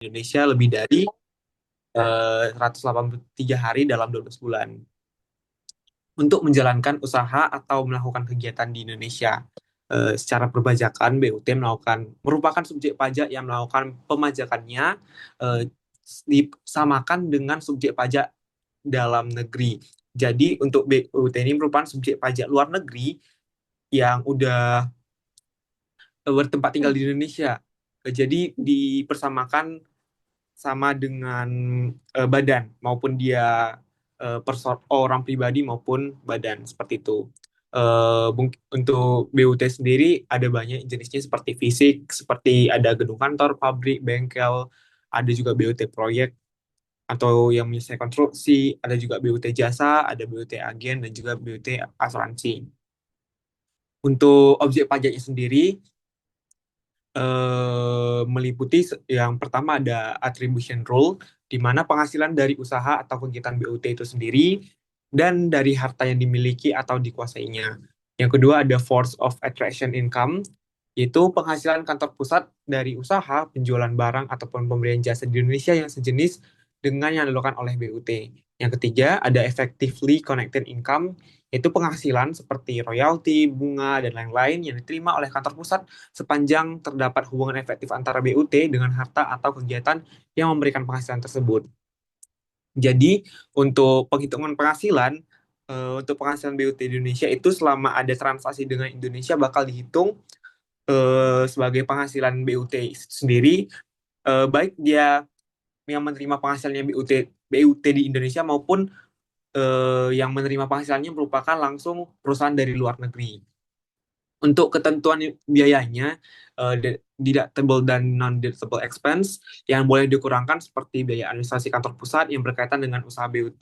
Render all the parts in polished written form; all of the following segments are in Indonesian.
Indonesia lebih dari 183 hari dalam 12 bulan untuk menjalankan usaha atau melakukan kegiatan di Indonesia. Secara perpajakan, BUT merupakan subjek pajak yang melakukan pemajakannya eh, disamakan dengan subjek pajak dalam negeri. Jadi untuk BUT ini merupakan subjek pajak luar negeri yang udah bertempat tinggal di Indonesia. Jadi dipersamakan sama dengan badan, maupun dia orang pribadi maupun badan, seperti itu. Untuk BUT sendiri ada banyak jenisnya, seperti fisik, seperti ada gedung kantor, pabrik, bengkel, ada juga BUT proyek atau yang menyelesaikan konstruksi, ada juga BUT jasa, ada BUT agen, dan juga BUT asuransi. Untuk objek pajaknya sendiri, meliputi yang pertama ada attribution rule, di mana penghasilan dari usaha atau kegiatan BUT itu sendiri dan dari harta yang dimiliki atau dikuasainya. Yang kedua ada force of attraction income, yaitu penghasilan kantor pusat dari usaha, penjualan barang ataupun pemberian jasa di Indonesia yang sejenis dengan yang dilakukan oleh BUT. Yang ketiga ada effectively connected income, yaitu penghasilan seperti royalti, bunga, dan lain-lain yang diterima oleh kantor pusat sepanjang terdapat hubungan efektif antara BUT dengan harta atau kegiatan yang memberikan penghasilan tersebut. Jadi, untuk penghitungan penghasilan, untuk penghasilan BUT di Indonesia itu selama ada transaksi dengan Indonesia bakal dihitung sebagai penghasilan BUT sendiri, baik dia yang menerima penghasilannya BUT di Indonesia maupun yang menerima penghasilannya merupakan langsung perusahaan dari luar negeri. Untuk ketentuan biayanya, deductible dan non-deductible expense yang boleh dikurangkan seperti biaya administrasi kantor pusat yang berkaitan dengan usaha BUT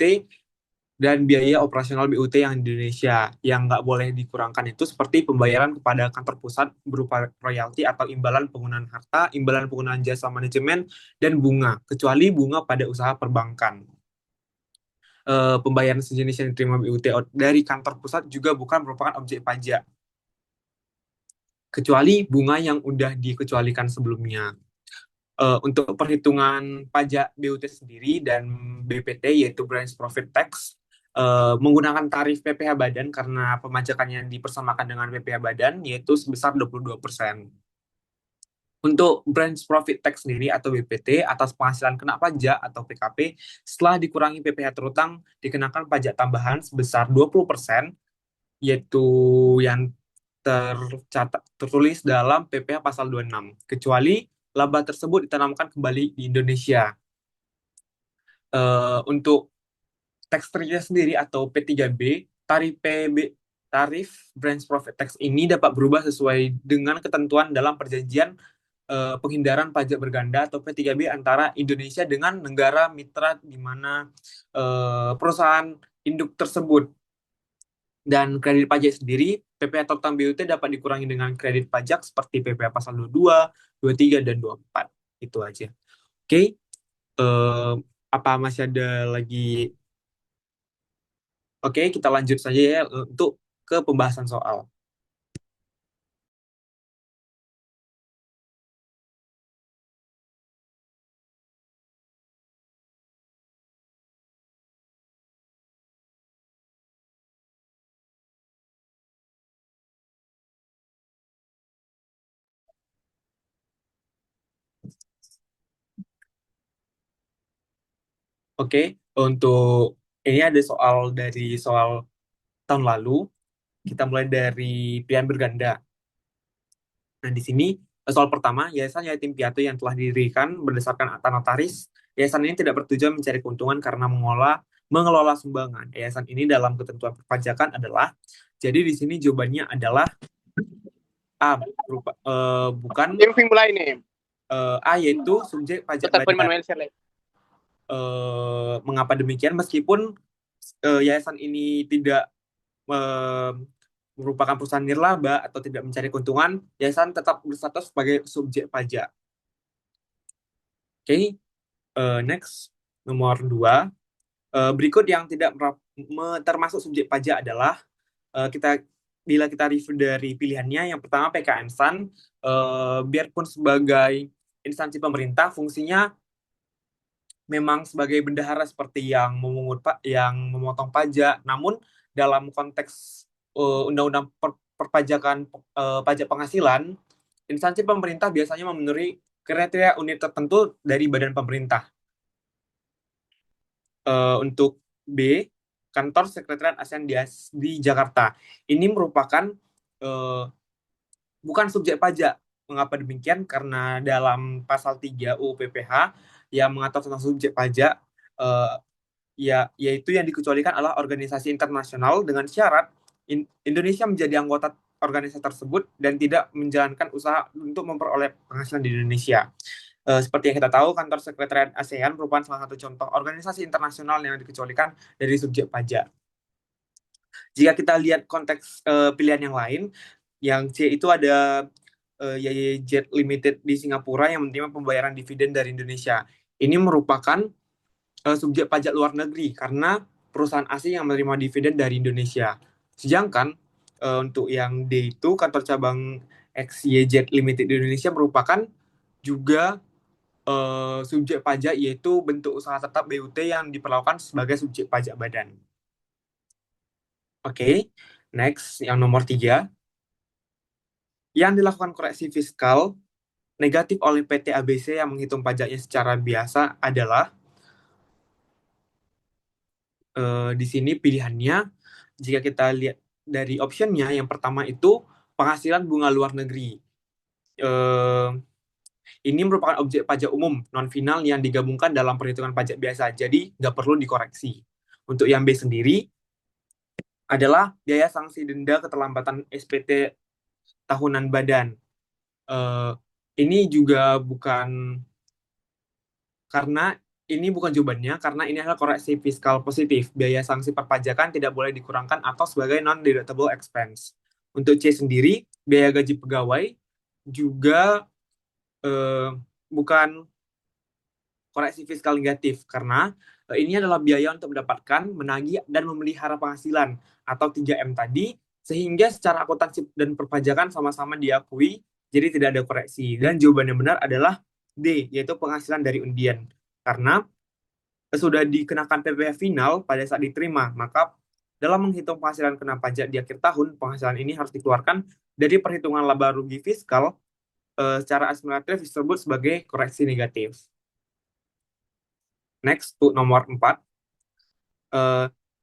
dan biaya operasional BUT yang di Indonesia. Yang nggak boleh dikurangkan itu seperti pembayaran kepada kantor pusat berupa royalti atau imbalan penggunaan harta, imbalan penggunaan jasa manajemen, dan bunga, kecuali bunga pada usaha perbankan. Pembayaran sejenis yang diterima BUT dari kantor pusat juga bukan merupakan objek pajak, kecuali bunga yang udah dikecualikan sebelumnya. Untuk perhitungan pajak BUT sendiri dan BPT, yaitu Branch Profit Tax, menggunakan tarif PPh Badan karena pemajakannya dipersamakan dengan PPh Badan, yaitu sebesar 22%. Untuk Branch Profit Tax sendiri atau BPT atas penghasilan kena pajak atau PKP, setelah dikurangi PPh terutang, dikenakan pajak tambahan sebesar 20%, yaitu yang tertulis dalam PPh pasal 26, kecuali laba tersebut ditanamkan kembali di Indonesia. Untuk tax rate sendiri atau P3B, tarif branch profit tax ini dapat berubah sesuai dengan ketentuan dalam perjanjian penghindaran pajak berganda atau P3B antara Indonesia dengan negara mitra di mana perusahaan induk tersebut. Dan kredit pajak sendiri, PPh total BUT dapat dikurangi dengan kredit pajak seperti PPh pasal 22, 23, dan 24. Itu aja. Oke, apa masih ada lagi? Oke, kita lanjut saja ya untuk ke pembahasan soal. Oke, untuk ini ada soal tahun lalu. Kita mulai dari pilihan berganda. Nah, di sini soal pertama, Yayasan Yatim Piatu yang telah didirikan berdasarkan akta notaris. Yayasan ini tidak bertujuan mencari keuntungan karena mengelola sumbangan. Yayasan ini dalam ketentuan perpajakan adalah, jadi di sini jawabannya adalah A, bukan mulai nih. A, yaitu subjek pajak badan. Mengapa demikian? Meskipun yayasan ini tidak merupakan perusahaan nirlaba atau tidak mencari keuntungan, yayasan tetap berstatus sebagai subjek pajak. Oke, next, nomor 2. Berikut yang tidak termasuk subjek pajak adalah, bila kita review dari pilihannya, yang pertama PKN SAN, biarpun sebagai instansi pemerintah, fungsinya memang sebagai bendahara seperti yang yang memotong pajak, namun dalam konteks undang-undang perpajakan pajak penghasilan, instansi pemerintah biasanya memenuhi kriteria unit tertentu dari badan pemerintah. Untuk B, kantor sekretariat ASEAN di Jakarta. Ini merupakan eh, bukan subjek pajak. Mengapa demikian? Karena dalam pasal 3 UU PPH yang mengatur tentang subjek pajak, eh, yaitu yang dikecualikan adalah organisasi internasional dengan syarat Indonesia menjadi anggota organisasi tersebut dan tidak menjalankan usaha untuk memperoleh penghasilan di Indonesia. Seperti yang kita tahu, kantor sekretariat ASEAN merupakan salah satu contoh organisasi internasional yang dikecualikan dari subjek pajak. Jika kita lihat konteks pilihan yang lain, yang C itu ada YYZ Limited di Singapura yang menerima pembayaran dividen dari Indonesia. Ini merupakan subjek pajak luar negeri karena perusahaan asing yang menerima dividen dari Indonesia. Sedangkan untuk yang D itu kantor cabang XYZ Limited di Indonesia merupakan juga subjek pajak, yaitu bentuk usaha tetap BUT yang diperlakukan sebagai subjek pajak badan. Oke, next yang nomor 3. Yang dilakukan koreksi fiskal negatif oleh PT ABC yang menghitung pajaknya secara biasa adalah di sini pilihannya, jika kita lihat dari optionnya, yang pertama itu penghasilan bunga luar negeri. Eh, ini merupakan objek pajak umum non-final yang digabungkan dalam perhitungan pajak biasa, jadi nggak perlu dikoreksi. Untuk yang B sendiri adalah biaya sanksi denda keterlambatan SPT tahunan badan. Eh, ini juga bukan karena ini bukan jawabannya, karena ini adalah koreksi fiskal positif. Biaya sanksi perpajakan tidak boleh dikurangkan atau sebagai non-deductible expense. Untuk C sendiri, biaya gaji pegawai juga bukan koreksi fiskal negatif, karena ini adalah biaya untuk mendapatkan, menagih, dan memelihara penghasilan, atau 3M tadi, sehingga secara akuntansi dan perpajakan sama-sama diakui, jadi tidak ada koreksi. Dan jawaban yang benar adalah D, yaitu penghasilan dari undian. Karena sudah dikenakan PPh final pada saat diterima, maka dalam menghitung penghasilan kena pajak di akhir tahun, penghasilan ini harus dikeluarkan dari perhitungan laba rugi fiskal secara asimilratif disebut sebagai koreksi negatif. Next, untuk nomor 4.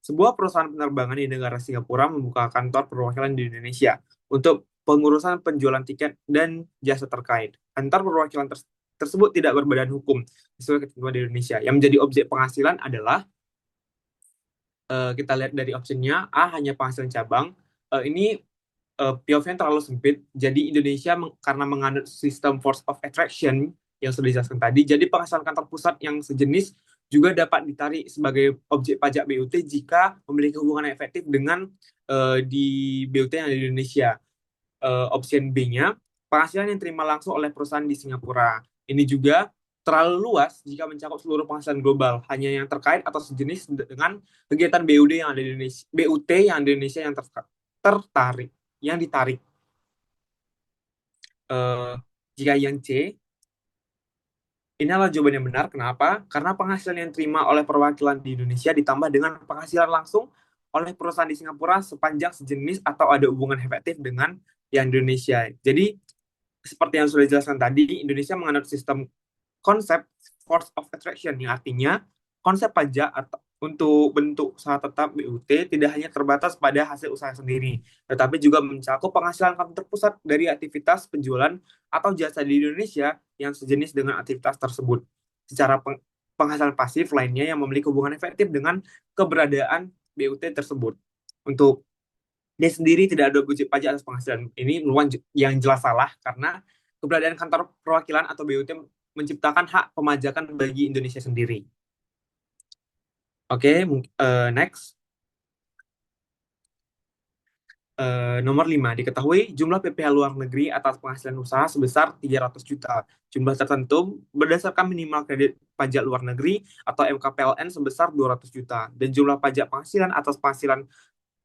Sebuah perusahaan penerbangan di negara Singapura membuka kantor perwakilan di Indonesia untuk pengurusan penjualan tiket dan jasa terkait. Kantor perwakilan tersebut tidak berbadan hukum sesuai ketentuan di Indonesia. Yang menjadi objek penghasilan adalah kita lihat dari optionnya A, hanya penghasilan cabang. Ini POV-nya terlalu sempit. Jadi Indonesia karena menganut sistem force of attraction yang sudah dijelaskan tadi, jadi penghasilan kantor pusat yang sejenis juga dapat ditarik sebagai objek pajak BUT jika memiliki hubungan efektif dengan di BUT yang ada di Indonesia. Option B-nya, penghasilan yang diterima langsung oleh perusahaan di Singapura. Ini juga terlalu luas jika mencakup seluruh penghasilan global, hanya yang terkait atau sejenis dengan kegiatan BUD yang ada di Indonesia, BUT yang ada di Indonesia yang tertarik, yang ditarik. Jika yang C, ini adalah jawaban yang benar. Kenapa? Karena penghasilan yang diterima oleh perwakilan di Indonesia ditambah dengan penghasilan langsung oleh perusahaan di Singapura sepanjang sejenis atau ada hubungan efektif dengan yang Indonesia. Jadi, seperti yang sudah dijelaskan tadi, Indonesia menganut sistem konsep force of attraction, yang artinya konsep pajak atau untuk bentuk usaha tetap BUT tidak hanya terbatas pada hasil usaha sendiri, tetapi juga mencakup penghasilan kantor terpusat dari aktivitas penjualan atau jasa di Indonesia yang sejenis dengan aktivitas tersebut. Secara penghasilan pasif lainnya yang memiliki hubungan efektif dengan keberadaan BUT tersebut. Untuk dia sendiri tidak ada wajib pajak atas penghasilan. Ini yang jelas salah karena keberadaan kantor perwakilan atau BUT menciptakan hak pemajakan bagi Indonesia sendiri. Oke, next. Nomor 5, diketahui jumlah PPh luar negeri atas penghasilan usaha sebesar 300 juta. Jumlah tertentu berdasarkan minimal kredit pajak luar negeri atau MKPLN sebesar 200 juta. Dan jumlah pajak penghasilan atas penghasilan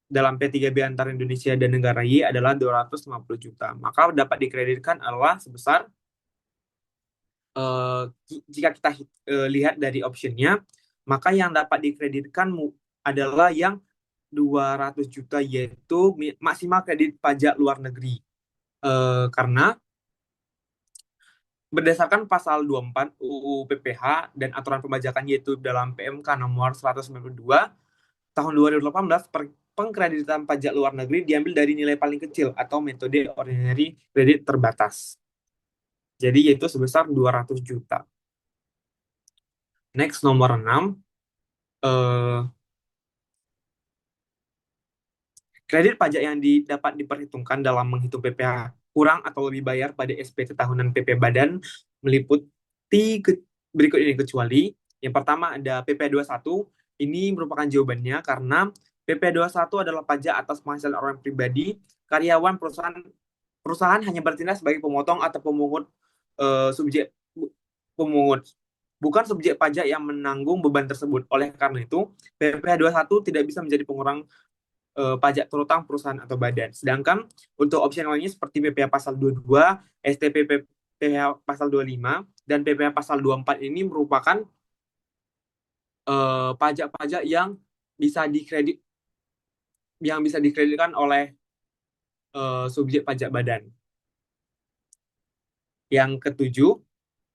dalam P3B antara Indonesia dan negara Y adalah 250 juta. Maka dapat dikreditkan adalah sebesar Jika kita lihat dari optionnya, maka yang dapat dikreditkan adalah yang 200 juta, yaitu maksimal kredit pajak luar negeri. Karena berdasarkan pasal 24 UU PPH dan aturan pembajakan, yaitu dalam PMK nomor 192 tahun 2018, pengkreditan pajak luar negeri diambil dari nilai paling kecil atau metode ordinary kredit terbatas. Jadi yaitu sebesar 200 juta. Next, nomor 6. Eh, Kredit pajak yang dapat diperhitungkan dalam menghitung PPh kurang atau lebih bayar pada SPT tahunan PP Badan meliputi berikut ini, kecuali yang pertama ada PP 21. Ini merupakan jawabannya karena PP 21 adalah pajak atas penghasilan orang pribadi. Karyawan perusahaan hanya bertindak sebagai pemotong atau pemungut, subjek pemungut, bukan subjek pajak yang menanggung beban tersebut. Oleh karena itu, PP 21 tidak bisa menjadi pengurang pajak terutang perusahaan atau badan. Sedangkan untuk opsi yang lainnya seperti PPh pasal 22, STP PPh pasal 25, dan PPh pasal 24 ini merupakan pajak-pajak yang bisa dikreditkan oleh subjek pajak badan. Yang ketujuh,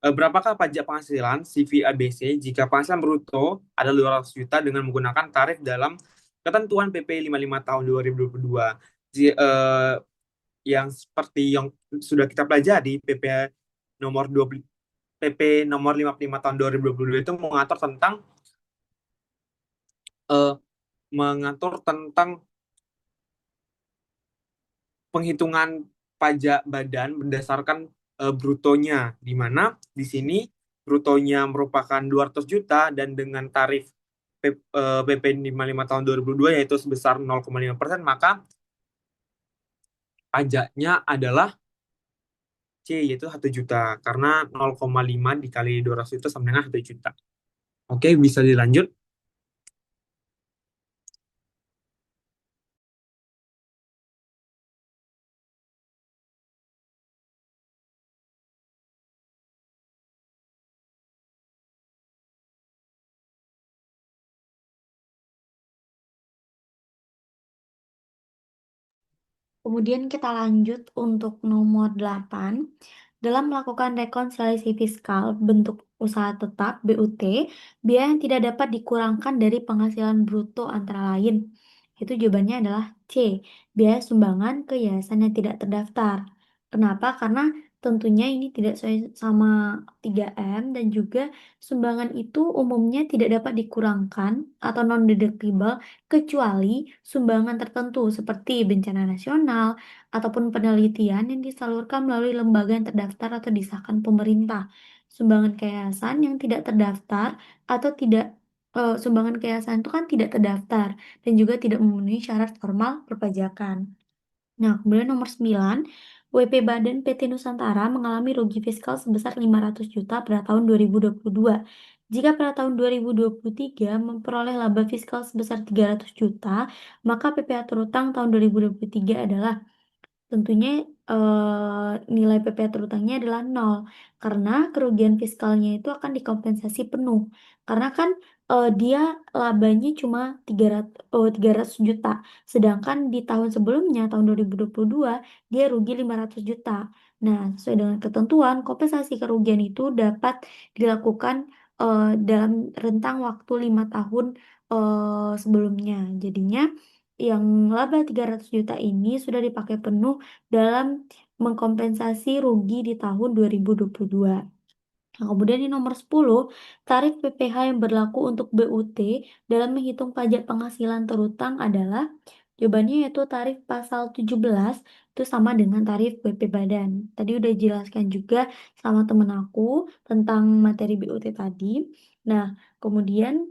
berapakah pajak penghasilan CVABC jika penghasilan bruto ada 200 juta dengan menggunakan tarif dalam ketentuan PP 55 tahun 2022. Yang seperti yang sudah kita pelajari, nomor 20 PP nomor 55 tahun 2022 itu eh, mengatur tentang penghitungan pajak badan berdasarkan brutonya, di mana di sini brutonya merupakan 200 juta dan dengan tarif PP 55 tahun 2022 yaitu sebesar 0,5%, maka pajaknya adalah C, yaitu 1 juta, karena 0,5 dikali 200 itu sama dengan 1 juta. Oke, bisa dilanjut. Kemudian kita lanjut untuk nomor 8. Dalam melakukan rekonsiliasi fiskal bentuk usaha tetap BUT, biaya yang tidak dapat dikurangkan dari penghasilan bruto antara lain. Itu jawabannya adalah C, biaya sumbangan ke yayasan yang tidak terdaftar. Kenapa? Karena tentunya ini tidak sesuai sama 3M dan juga sumbangan itu umumnya tidak dapat dikurangkan atau non-deductible kecuali sumbangan tertentu seperti bencana nasional ataupun penelitian yang disalurkan melalui lembaga yang terdaftar atau disahkan pemerintah. Sumbangan ke yayasan yang tidak terdaftar atau tidak sumbangan ke yayasan itu kan tidak terdaftar dan juga tidak memenuhi syarat formal perpajakan. Nah, kemudian nomor 9, WP Badan PT Nusantara mengalami rugi fiskal sebesar 500 juta pada tahun 2022. Jika pada tahun 2023 memperoleh laba fiskal sebesar 300 juta, maka PPh terutang tahun 2023 adalah tentunya nilai PPh terutangnya adalah 0 karena kerugian fiskalnya itu akan dikompensasi penuh. Karena kan dia labanya cuma 300 juta. Sedangkan di tahun sebelumnya, tahun 2022, dia rugi 500 juta. Nah, sesuai dengan ketentuan, kompensasi kerugian itu dapat dilakukan dalam rentang waktu 5 tahun sebelumnya. Jadinya yang laba 300 juta ini sudah dipakai penuh dalam mengkompensasi rugi di tahun 2022. Nah, kemudian di nomor 10, tarif PPh yang berlaku untuk BUT dalam menghitung pajak penghasilan terutang adalah jawabannya yaitu tarif pasal 17 itu sama dengan tarif WP Badan. Tadi udah jelaskan juga sama temen aku tentang materi BUT tadi. Nah, kemudian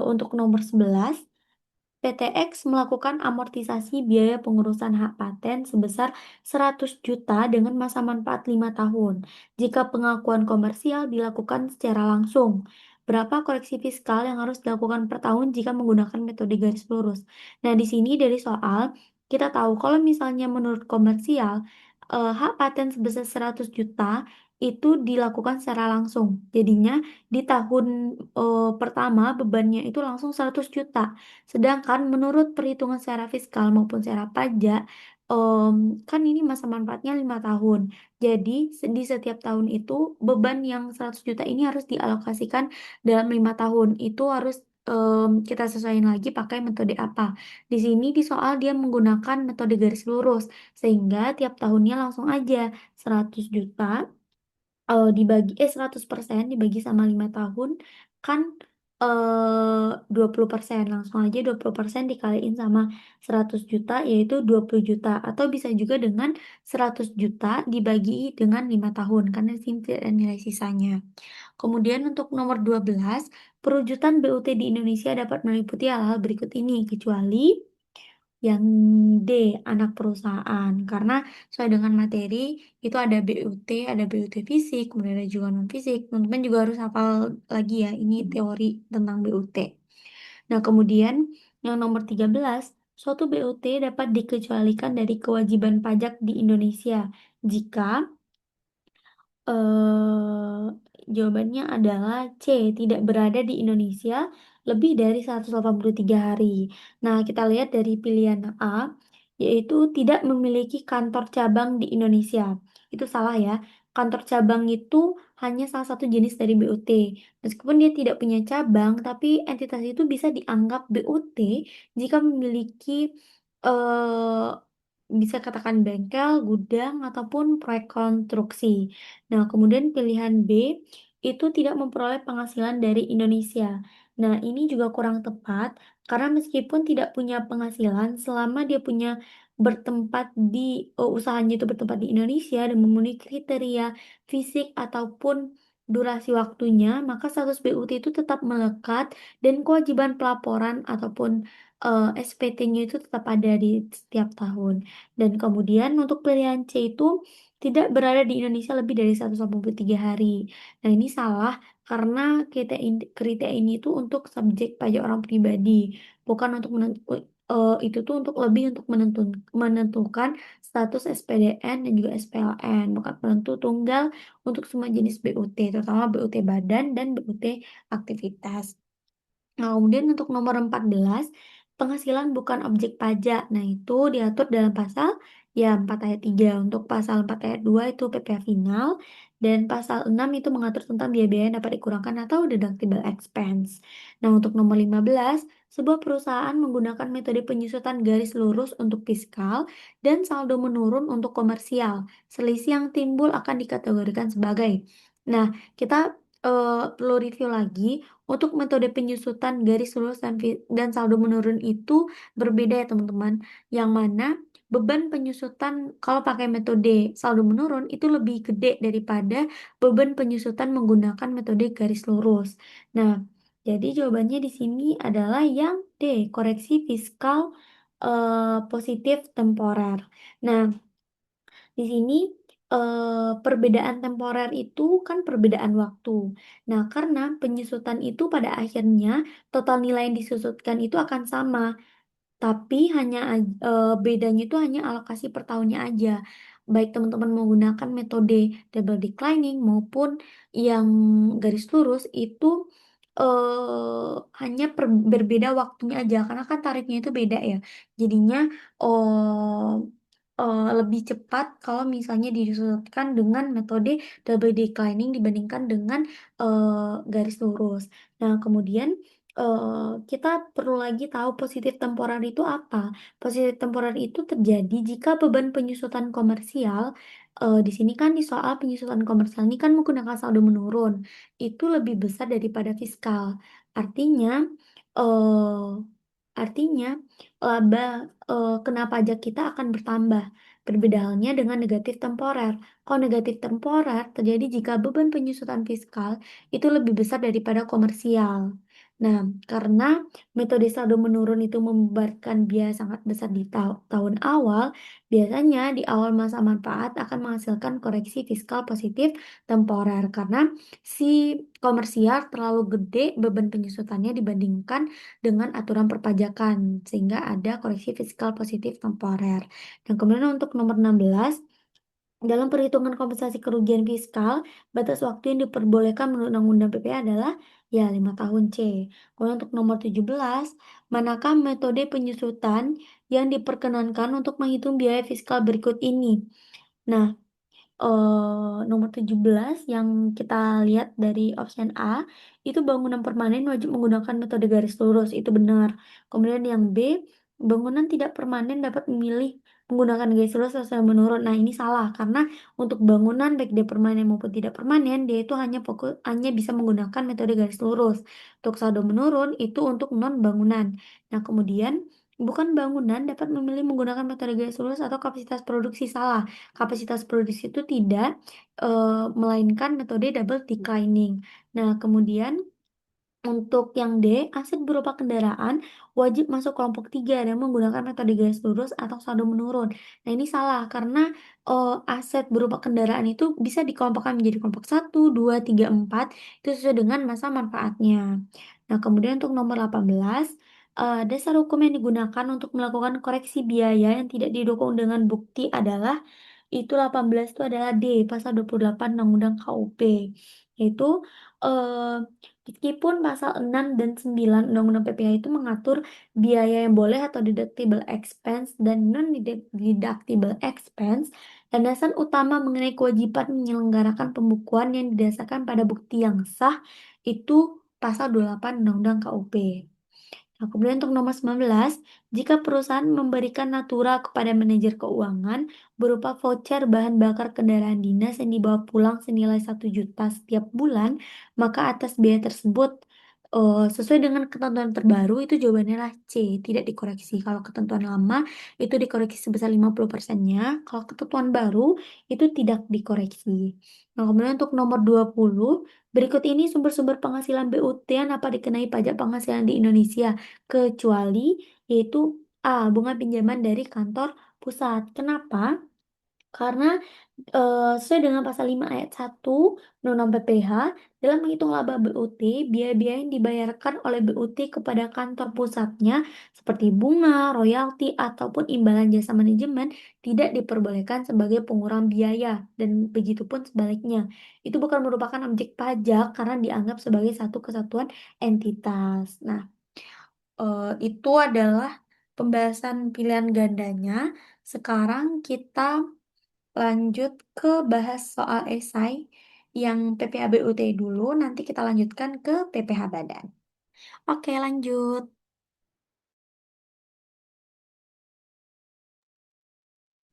untuk nomor 11, PTX melakukan amortisasi biaya pengurusan hak paten sebesar 100 juta dengan masa manfaat 5 tahun. Jika pengakuan komersial dilakukan secara langsung, berapa koreksi fiskal yang harus dilakukan per tahun jika menggunakan metode garis lurus? Nah, di sini dari soal kita tahu kalau misalnya menurut komersial hak paten sebesar 100 juta itu dilakukan secara langsung. Jadinya di tahun pertama bebannya itu langsung 100 juta. Sedangkan menurut perhitungan secara fiskal maupun secara pajak, em, kan ini masa manfaatnya 5 tahun. Jadi di setiap tahun itu beban yang 100 juta ini harus dialokasikan dalam 5 tahun. Itu harus kita sesuaikan lagi pakai metode apa. Di sini di soal dia menggunakan metode garis lurus, sehingga tiap tahunnya langsung aja 100 juta 100% dibagi sama 5 tahun kan 20%. Langsung aja 20% dikaliin sama 100 juta yaitu 20 juta. Atau bisa juga dengan 100 juta dibagi dengan 5 tahun karena di sini tidak ada nilai sisanya. Kemudian untuk nomor 12, perwujudan BUT di Indonesia dapat meliputi hal-hal berikut ini kecuali yang D, anak perusahaan. Karena sesuai dengan materi, itu ada BUT, ada BUT fisik, kemudian ada juga non-fisik. Teman-teman juga harus hafal lagi ya, ini teori tentang BUT. Nah, kemudian yang nomor 13, suatu BUT dapat dikecualikan dari kewajiban pajak di Indonesia jika jawabannya adalah C, tidak berada di Indonesia lebih dari 183 hari. Nah, kita lihat dari pilihan A, yaitu tidak memiliki kantor cabang di Indonesia. Itu salah ya. Kantor cabang itu hanya salah satu jenis dari BUT. Meskipun dia tidak punya cabang, tapi entitas itu bisa dianggap BUT jika memiliki eh, bisa katakan bengkel, gudang, ataupun proyek konstruksi. Nah, kemudian pilihan B itu tidak memperoleh penghasilan dari Indonesia. Nah, ini juga kurang tepat karena meskipun tidak punya penghasilan, selama dia punya bertempat di usahanya itu bertempat di Indonesia dan memenuhi kriteria fisik ataupun durasi waktunya, maka status BUT itu tetap melekat dan kewajiban pelaporan ataupun SPT-nya itu tetap ada di setiap tahun. Dan kemudian untuk pilihan C itu tidak berada di Indonesia lebih dari 183 hari. Nah, ini salah karena kriteria ini itu untuk subjek pajak orang pribadi, bukan untuk itu tuh untuk lebih untuk menentukan status SPDN dan juga SPLN, bukan penentu tunggal untuk semua jenis BUT, terutama BUT badan dan BUT aktivitas. Nah, kemudian untuk nomor 14, penghasilan bukan objek pajak. Nah, itu diatur dalam pasal ya 4 ayat 3. Untuk pasal 4 ayat 2 itu PPh final dan pasal 6 itu mengatur tentang biaya-biaya yang dapat dikurangkan atau deductible expense. Nah, untuk nomor 15, sebuah perusahaan menggunakan metode penyusutan garis lurus untuk fiskal dan saldo menurun untuk komersial. Selisih yang timbul akan dikategorikan sebagai. Nah, kita perlu review lagi untuk metode penyusutan garis lurus dan saldo menurun itu berbeda ya teman-teman. Yang mana beban penyusutan kalau pakai metode saldo menurun itu lebih gede daripada beban penyusutan menggunakan metode garis lurus. Nah, jadi jawabannya di sini adalah yang D, koreksi fiskal positif temporer. Nah, di sini perbedaan temporer itu kan perbedaan waktu. Nah, karena penyusutan itu pada akhirnya total nilai yang disusutkan itu akan sama, tapi bedanya itu hanya alokasi per tahunnya aja. Baik teman-teman menggunakan metode double declining maupun yang garis lurus itu hanya berbeda waktunya aja karena kan tarifnya itu beda ya. Jadinya lebih cepat kalau misalnya disusutkan dengan metode double declining dibandingkan dengan garis lurus. Nah, kemudian kita perlu lagi tahu positif temporer itu apa. Positif temporer itu terjadi jika beban penyusutan komersial, di sini kan di soal penyusutan komersial ini kan menggunakan saldo menurun, itu lebih besar daripada fiskal. Artinya, eh, artinya laba kena pajak kita akan bertambah. Berbeda halnya dengan negatif temporer. Kalau negatif temporer terjadi jika beban penyusutan fiskal itu lebih besar daripada komersial. Nah, karena metode saldo menurun itu membebankan biaya sangat besar di tahun awal, biasanya di awal masa manfaat akan menghasilkan koreksi fiskal positif temporer karena si komersial terlalu gede beban penyusutannya dibandingkan dengan aturan perpajakan, sehingga ada koreksi fiskal positif temporer. Dan kemudian untuk nomor 16, Dalam perhitungan kompensasi kerugian fiskal, batas waktu yang diperbolehkan menurut Undang-Undang PPA adalah ya 5 tahun C. Kemudian untuk nomor 17, manakah metode penyusutan yang diperkenankan untuk menghitung biaya fiskal berikut ini? Nah, nomor 17 yang kita lihat dari option A, itu bangunan permanen wajib menggunakan metode garis lurus, itu benar. Kemudian yang B, bangunan tidak permanen dapat memilih menggunakan garis lurus atau saldo menurun. Nah, ini salah karena untuk bangunan baik dia permanen maupun tidak permanen, dia itu hanya bisa menggunakan metode garis lurus. Untuk saldo menurun itu untuk non bangunan. Nah, kemudian bukan bangunan dapat memilih menggunakan metode garis lurus atau kapasitas produksi, salah. Kapasitas produksi itu tidak, melainkan metode double declining. Nah, kemudian untuk yang D, aset berupa kendaraan wajib masuk kelompok 3 dan menggunakan metode garis lurus atau saldo menurun. Nah, ini salah karena aset berupa kendaraan itu bisa dikelompokkan menjadi kelompok 1, 2, 3, 4 itu sesuai dengan masa manfaatnya. Nah, kemudian untuk nomor 18, dasar hukum yang digunakan untuk melakukan koreksi biaya yang tidak didukung dengan bukti adalah itu 18 itu adalah D, pasal 28 Undang-Undang KUP. Yaitu eh, meskipun pasal 6 dan 9 Undang-Undang PPh itu mengatur biaya yang boleh atau deductible expense dan non-deductible expense, landasan utama mengenai kewajiban menyelenggarakan pembukuan yang didasarkan pada bukti yang sah itu pasal 28 Undang-Undang KUP. Nah, kemudian untuk nomor 19, jika perusahaan memberikan natura kepada manajer keuangan berupa voucher bahan bakar kendaraan dinas yang dibawa pulang senilai 1 juta setiap bulan, maka atas biaya tersebut sesuai dengan ketentuan terbaru itu jawabannya adalah C, tidak dikoreksi. Kalau ketentuan lama itu dikoreksi sebesar 50%-nya, kalau ketentuan baru itu tidak dikoreksi. Nah, kemudian untuk nomor 20, berikut ini sumber-sumber penghasilan BUT yang dapat dikenai pajak penghasilan di Indonesia kecuali yaitu A. Bunga pinjaman dari kantor pusat. Kenapa? Karena sesuai dengan pasal 5 ayat 1 Undang-Undang PPh, dalam menghitung laba BUT, biaya-biaya yang dibayarkan oleh BUT kepada kantor pusatnya seperti bunga, royalti, ataupun imbalan jasa manajemen tidak diperbolehkan sebagai pengurang biaya dan begitu pun sebaliknya. Itu bukan merupakan objek pajak karena dianggap sebagai satu kesatuan entitas. Nah, itu adalah pembahasan pilihan gandanya. Sekarang kita lanjut ke bahas soal esai yang PPH-BUT dulu, nanti kita lanjutkan ke PPH Badan. Oke, lanjut.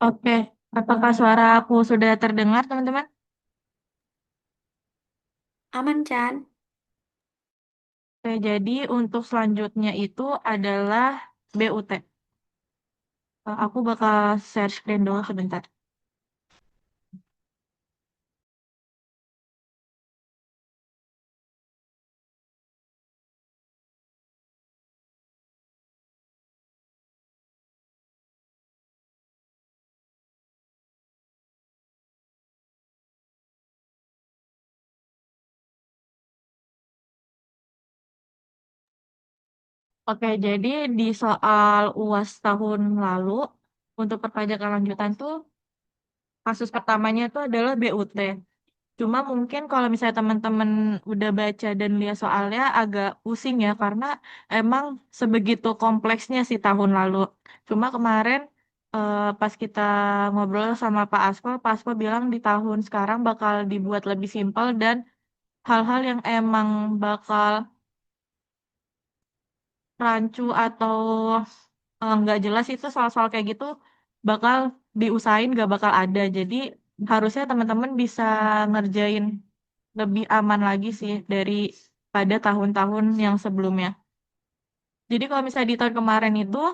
Oke, apakah suara aku sudah terdengar, teman-teman? Aman, Chan? Oke, jadi untuk selanjutnya itu adalah BUT. Aku bakal share screen dulu sebentar. Oke, jadi di soal UAS tahun lalu, untuk perpajakan lanjutan tuh, kasus pertamanya itu adalah BUT. Cuma mungkin kalau misalnya teman-teman udah baca dan lihat soalnya agak pusing ya, karena emang sebegitu kompleksnya sih tahun lalu. Cuma kemarin pas kita ngobrol sama Pak Asko bilang di tahun sekarang bakal dibuat lebih simpel dan hal-hal yang emang bakal rancu atau nggak jelas itu soal-soal kayak gitu bakal diusahain gak bakal ada. Jadi harusnya teman-teman bisa ngerjain lebih aman lagi sih dari pada tahun-tahun yang sebelumnya. Jadi kalau misalnya di tahun kemarin itu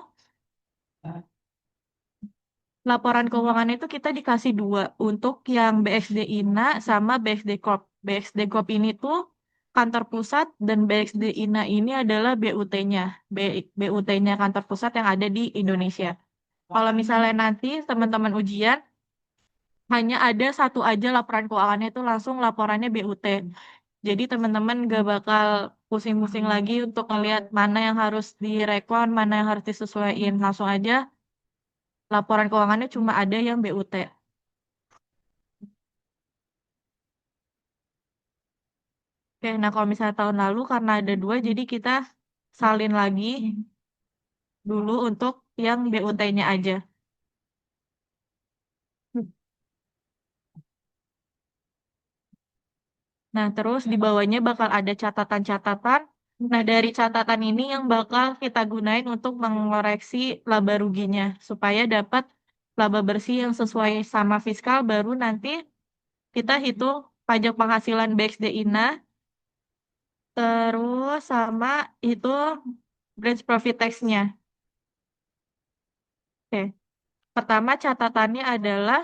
laporan keuangan itu kita dikasih dua untuk yang BXD INA sama BXD Corp. BXD Corp ini tuh kantor pusat dan BXD INA ini adalah BUT-nya. BUT-nya kantor pusat yang ada di Indonesia. Kalau misalnya nanti teman-teman ujian hanya ada satu aja laporan keuangannya itu langsung laporannya BUT. Jadi teman-teman gak bakal pusing-pusing lagi untuk ngelihat mana yang harus direkon, mana yang harus disesuaikan. Langsung aja laporan keuangannya cuma ada yang BUT. Oke, nah kalau misalnya tahun lalu karena ada dua, jadi kita salin lagi dulu untuk yang BUT-nya aja. Nah, terus di bawahnya bakal ada catatan-catatan. Nah, dari catatan ini yang bakal kita gunain untuk mengoreksi laba ruginya, supaya dapat laba bersih yang sesuai sama fiskal, baru nanti kita hitung pajak penghasilan BXD INA, terus sama itu branch profit tax-nya. Oke, pertama catatannya adalah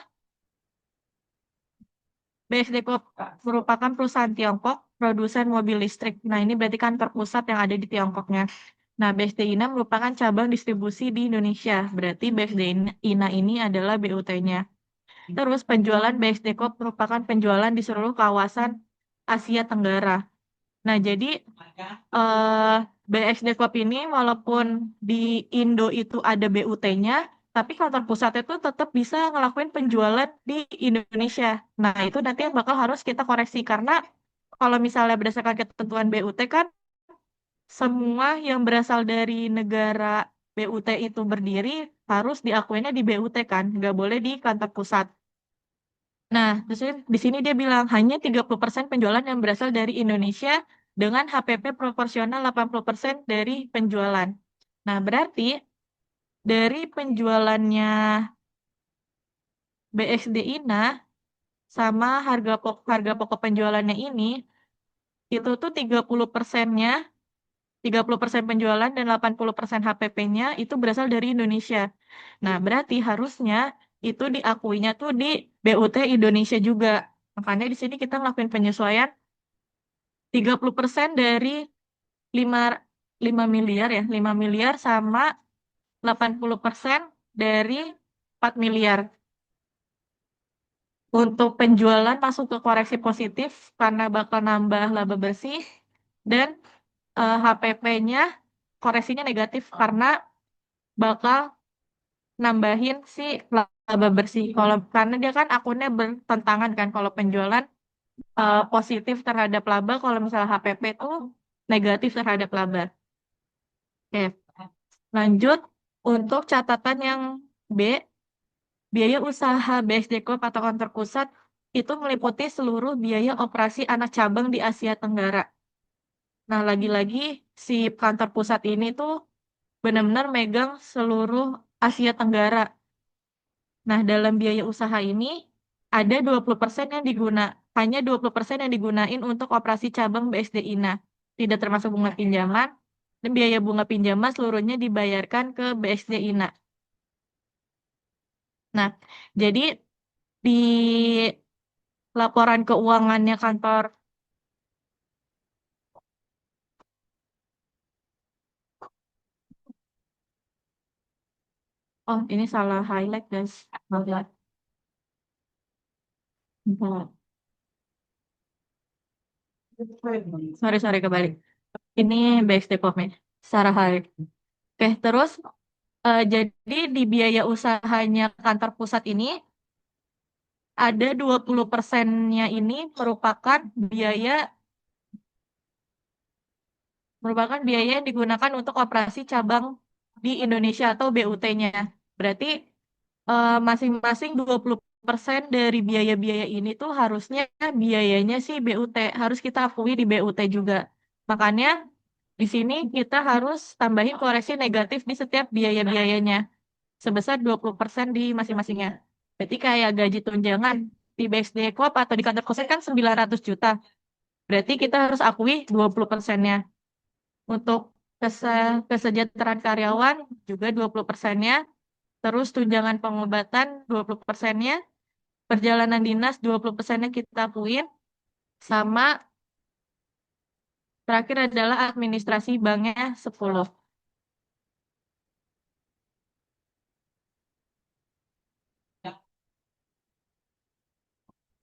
BXD Corp merupakan perusahaan Tiongkok produsen mobil listrik. Nah, ini berarti kantor pusat yang ada di Tiongkoknya. Nah, BXD INA merupakan cabang distribusi di Indonesia. Berarti BXD INA ini adalah BUT-nya. Terus penjualan BXD Corp merupakan penjualan di seluruh kawasan Asia Tenggara. Nah, jadi BXD Corp ini walaupun di Indo itu ada BUT-nya, tapi kantor pusatnya itu tetap bisa ngelakuin penjualan di Indonesia. Nah, itu nanti yang bakal harus kita koreksi karena kalau misalnya berdasarkan ketentuan BUT kan semua yang berasal dari negara BUT itu berdiri harus diakuinnya di BUT kan, nggak boleh di kantor pusat. Nah, terus di sini dia bilang hanya 30% penjualan yang berasal dari Indonesia dengan HPP proporsional 80% dari penjualan. Nah, berarti dari penjualannya BXD INA sama harga pokok penjualannya ini itu tuh 30%-nya, 30% penjualan dan 80% HPP-nya itu berasal dari Indonesia. Nah, berarti harusnya itu diakuinya tuh di BUT Indonesia juga. Makanya di sini kita ngelakuin penyesuaian 30% dari 5 5 miliar ya, 5 miliar sama 80% dari 4 miliar. Untuk penjualan masuk ke koreksi positif karena bakal nambah laba bersih dan HPP-nya koreksinya negatif karena bakal nambahin si laba bersih. Kalau karena dia kan akunnya bertentangan kan kalau penjualan positif terhadap laba, kalau misalnya HPP itu negatif terhadap laba. Oke, lanjut untuk catatan yang B, biaya usaha BSD Corp atau kantor pusat itu meliputi seluruh biaya operasi anak cabang di Asia Tenggara. Nah, lagi-lagi si kantor pusat ini tuh benar-benar megang seluruh Asia Tenggara. Nah, dalam biaya usaha ini ada 20% yang hanya 20% yang digunain untuk operasi cabang BSD INA. Tidak termasuk bunga pinjaman, dan biaya bunga pinjaman seluruhnya dibayarkan ke BSD INA. Nah, jadi di laporan keuangannya kantor, oh ini salah highlight guys. Maaf ya. Bentar. Sorry, sorry kebalik. Ini BSD Pop-nya. Secara highlight. Oke, terus jadi di biaya usahanya kantor pusat ini ada 20%-nya ini biaya merupakan biaya yang digunakan untuk operasi cabang di Indonesia atau BUT-nya. Berarti masing-masing 20% dari biaya-biaya ini tuh harusnya biayanya sih BUT, harus kita akui di BUT juga. Makanya di sini kita harus tambahin koreksi negatif di setiap biaya-biayanya sebesar 20% di masing-masingnya. Berarti kayak gaji tunjangan di BSD Corp atau di kantor pusat kan 900 juta. Berarti kita harus akui 20%-nya. Untuk kesejahteraan karyawan juga 20%-nya. Terus tunjangan pengobatan 20%-nya. Perjalanan dinas 20%-nya kita akuin. Sama terakhir adalah administrasi banknya 10.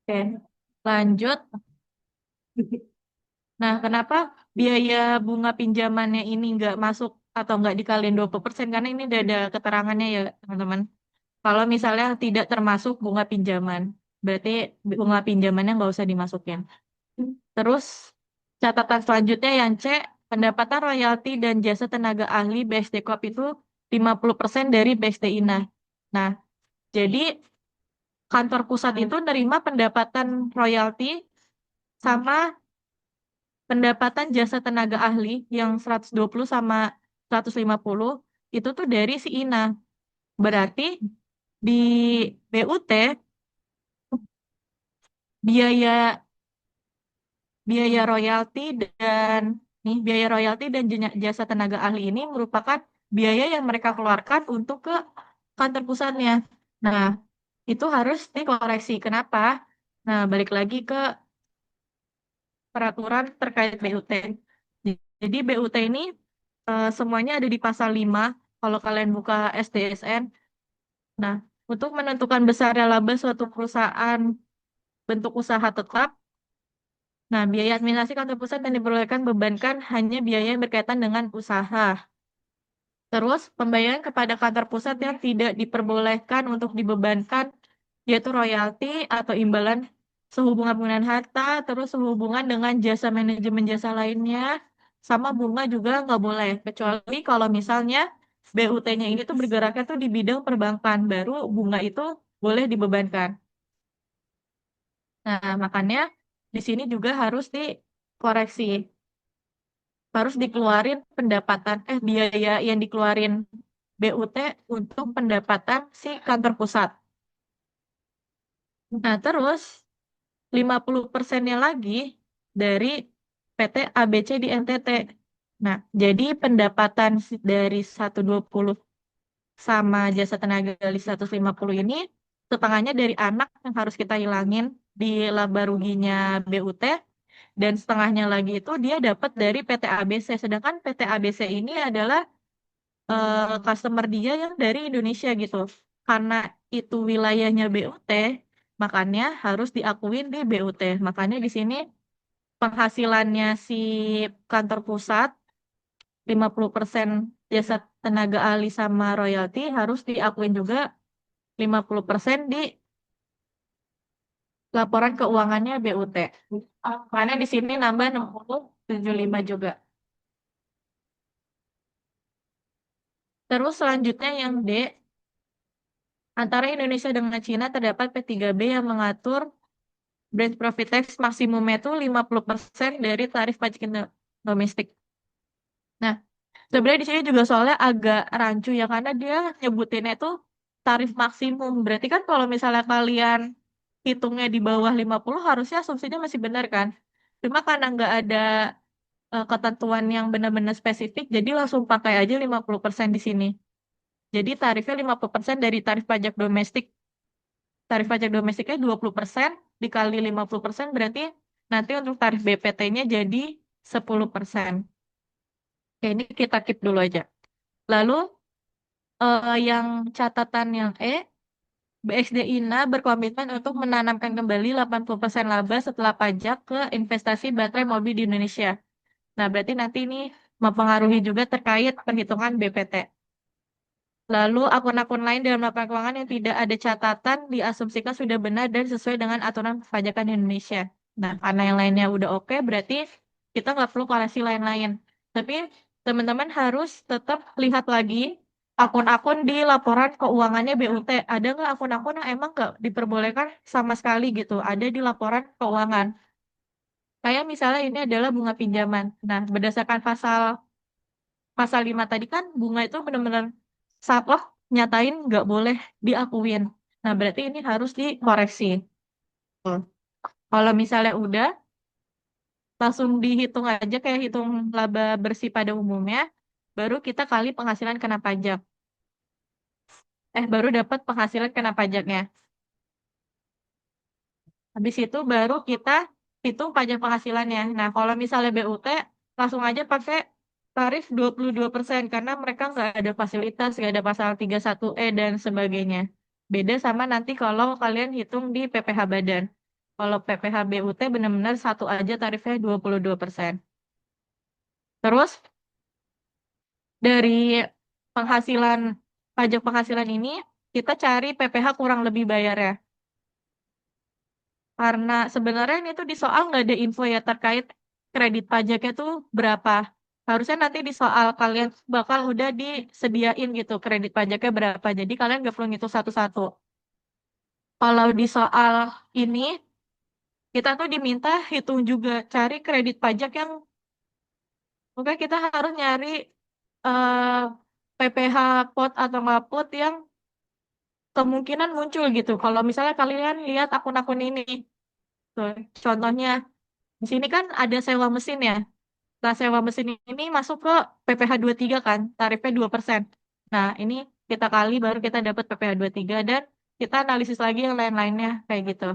Oke, lanjut. Nah, kenapa biaya bunga pinjamannya ini nggak masuk atau nggak dikaliin 20%? Karena ini udah ada keterangannya ya, teman-teman. Kalau misalnya tidak termasuk bunga pinjaman, berarti bunga pinjamannya nggak usah dimasukin. Terus, Catatan selanjutnya yang C, pendapatan royalti dan jasa tenaga ahli BSD Corp itu 50% dari BSD INA. Nah, jadi kantor pusat itu nerima pendapatan royalti sama pendapatan jasa tenaga ahli yang 120 sama 150 itu tuh dari si INA. Berarti di BUT biaya biaya royalti dan biaya royalti dan jasa tenaga ahli ini merupakan biaya yang mereka keluarkan untuk ke kantor pusatnya. Nah, itu harus dikoreksi. Kenapa? Nah, balik lagi ke peraturan terkait BUT. Jadi BUT ini semuanya ada di pasal 5 kalau kalian buka SDSN. Nah, untuk menentukan besarnya laba suatu perusahaan bentuk usaha tetap, nah, biaya administrasi kantor pusat yang diperbolehkan bebankan hanya biaya yang berkaitan dengan usaha. Terus, pembayaran kepada kantor pusat yang tidak diperbolehkan untuk dibebankan, yaitu royalti atau imbalan sehubungan penggunaan harta, terus sehubungan dengan jasa manajemen jasa lainnya, sama bunga juga nggak boleh. Kecuali kalau misalnya BUT-nya ini tuh bergeraknya tuh di bidang perbankan, baru bunga itu boleh dibebankan. Nah, makanya di sini juga harus dikoreksi. Harus dikeluarin biaya yang dikeluarin BUT untuk pendapatan si kantor pusat. Nah, terus 50%-nya lagi dari PT ABC di NTT. Nah, jadi pendapatan dari 120 sama jasa tenaga di 150 ini setengahnya dari anak yang harus kita hilangin di laba ruginya BUT dan setengahnya lagi itu dia dapat dari PT ABC. Sedangkan PT ABC ini adalah customer dia yang dari Indonesia gitu. Karena itu wilayahnya BUT, makanya harus diakuin di BUT. Makanya di sini penghasilannya si kantor pusat 50% jasa tenaga ahli sama royalti harus diakuin juga 50% di laporan keuangannya BUT. Karena di sini nambah 6075 juga. Terus selanjutnya yang D, antara Indonesia dengan Cina terdapat P3B yang mengatur branch profit tax maksimumnya itu 50% dari tarif pajak domestik. Nah, sebenarnya di sini juga soalnya agak rancu ya karena dia nyebutinnya itu tarif maksimum. Berarti kan kalau misalnya kalian hitungnya di bawah 50 harusnya asumsinya masih benar kan? Cuma karena nggak ada ketentuan yang benar-benar spesifik, jadi langsung pakai aja 50% di sini. Jadi tarifnya 50% dari tarif pajak domestik. Tarif pajak domestiknya 20% dikali 50% berarti nanti untuk tarif BPT-nya jadi 10%. Oke, ini kita keep dulu aja. Lalu yang catatan yang BXD INA berkomitmen untuk menanamkan kembali 80% laba setelah pajak ke investasi baterai mobil di Indonesia. Nah, berarti nanti ini mempengaruhi juga terkait perhitungan BPT. Lalu akun-akun lain dalam laporan keuangan yang tidak ada catatan diasumsikan sudah benar dan sesuai dengan aturan perpajakan di Indonesia. Nah, karena yang lainnya udah oke, berarti kita nggak perlu koreksi lain-lain. Tapi teman-teman harus tetap lihat lagi akun-akun di laporan keuangannya BUT. Ada nggak akun-akun yang emang nggak diperbolehkan sama sekali gitu? Ada di laporan keuangan. Kayak misalnya ini adalah bunga pinjaman. Nah, berdasarkan pasal pasal 5 tadi kan bunga itu benar-benar saklek nyatain nggak boleh diakuin. Nah, berarti ini harus dikoreksi. Tuh. Kalau misalnya udah, langsung dihitung aja kayak hitung laba bersih pada umumnya, baru kita kali penghasilan kena pajak. Baru dapat penghasilan kena pajaknya. Habis itu baru kita hitung pajak penghasilannya. Nah, kalau misalnya BUT, langsung aja pakai tarif 22% karena mereka nggak ada fasilitas, nggak ada pasal 31E dan sebagainya. Beda sama nanti kalau kalian hitung di PPh Badan. Kalau PPh BUT benar-benar satu aja tarifnya 22%. Terus dari penghasilan pajak penghasilan ini kita cari PPh kurang lebih bayar ya. Karena sebenarnya ini tuh di soal nggak ada info ya terkait kredit pajaknya tuh berapa. Harusnya nanti di soal kalian bakal udah disediain gitu kredit pajaknya berapa. Jadi kalian gak perlu ngitung satu-satu. Kalau di soal ini, kita tuh diminta hitung juga cari kredit pajak yang mungkin kita harus nyari eh, PPh pot atau nggak pot yang kemungkinan muncul gitu. Kalau misalnya kalian lihat akun-akun ini, tuh, contohnya di sini kan ada sewa mesin ya. Nah, sewa mesin ini masuk ke PPh tiga kan, tarifnya 2%. Nah, ini kita kali baru kita dapat PPh tiga dan kita analisis lagi yang lain-lainnya kayak gitu.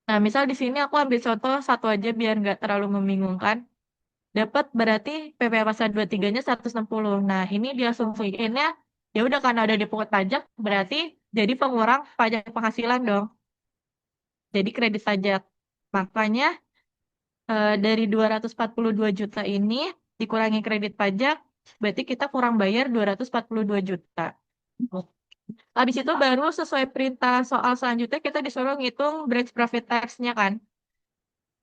Nah, misal di sini aku ambil contoh satu aja biar nggak terlalu membingungkan. Dapat berarti PPh pasal 23-nya 160. Nah, ini diasumsiinnya ya udah karena udah dipungut pajak berarti jadi pengurang pajak penghasilan dong. Jadi kredit pajak. Makanya dari 242 juta ini dikurangi kredit pajak berarti kita kurang bayar 242 juta. Habis itu baru sesuai perintah soal selanjutnya kita disuruh ngitung branch profit tax-nya kan.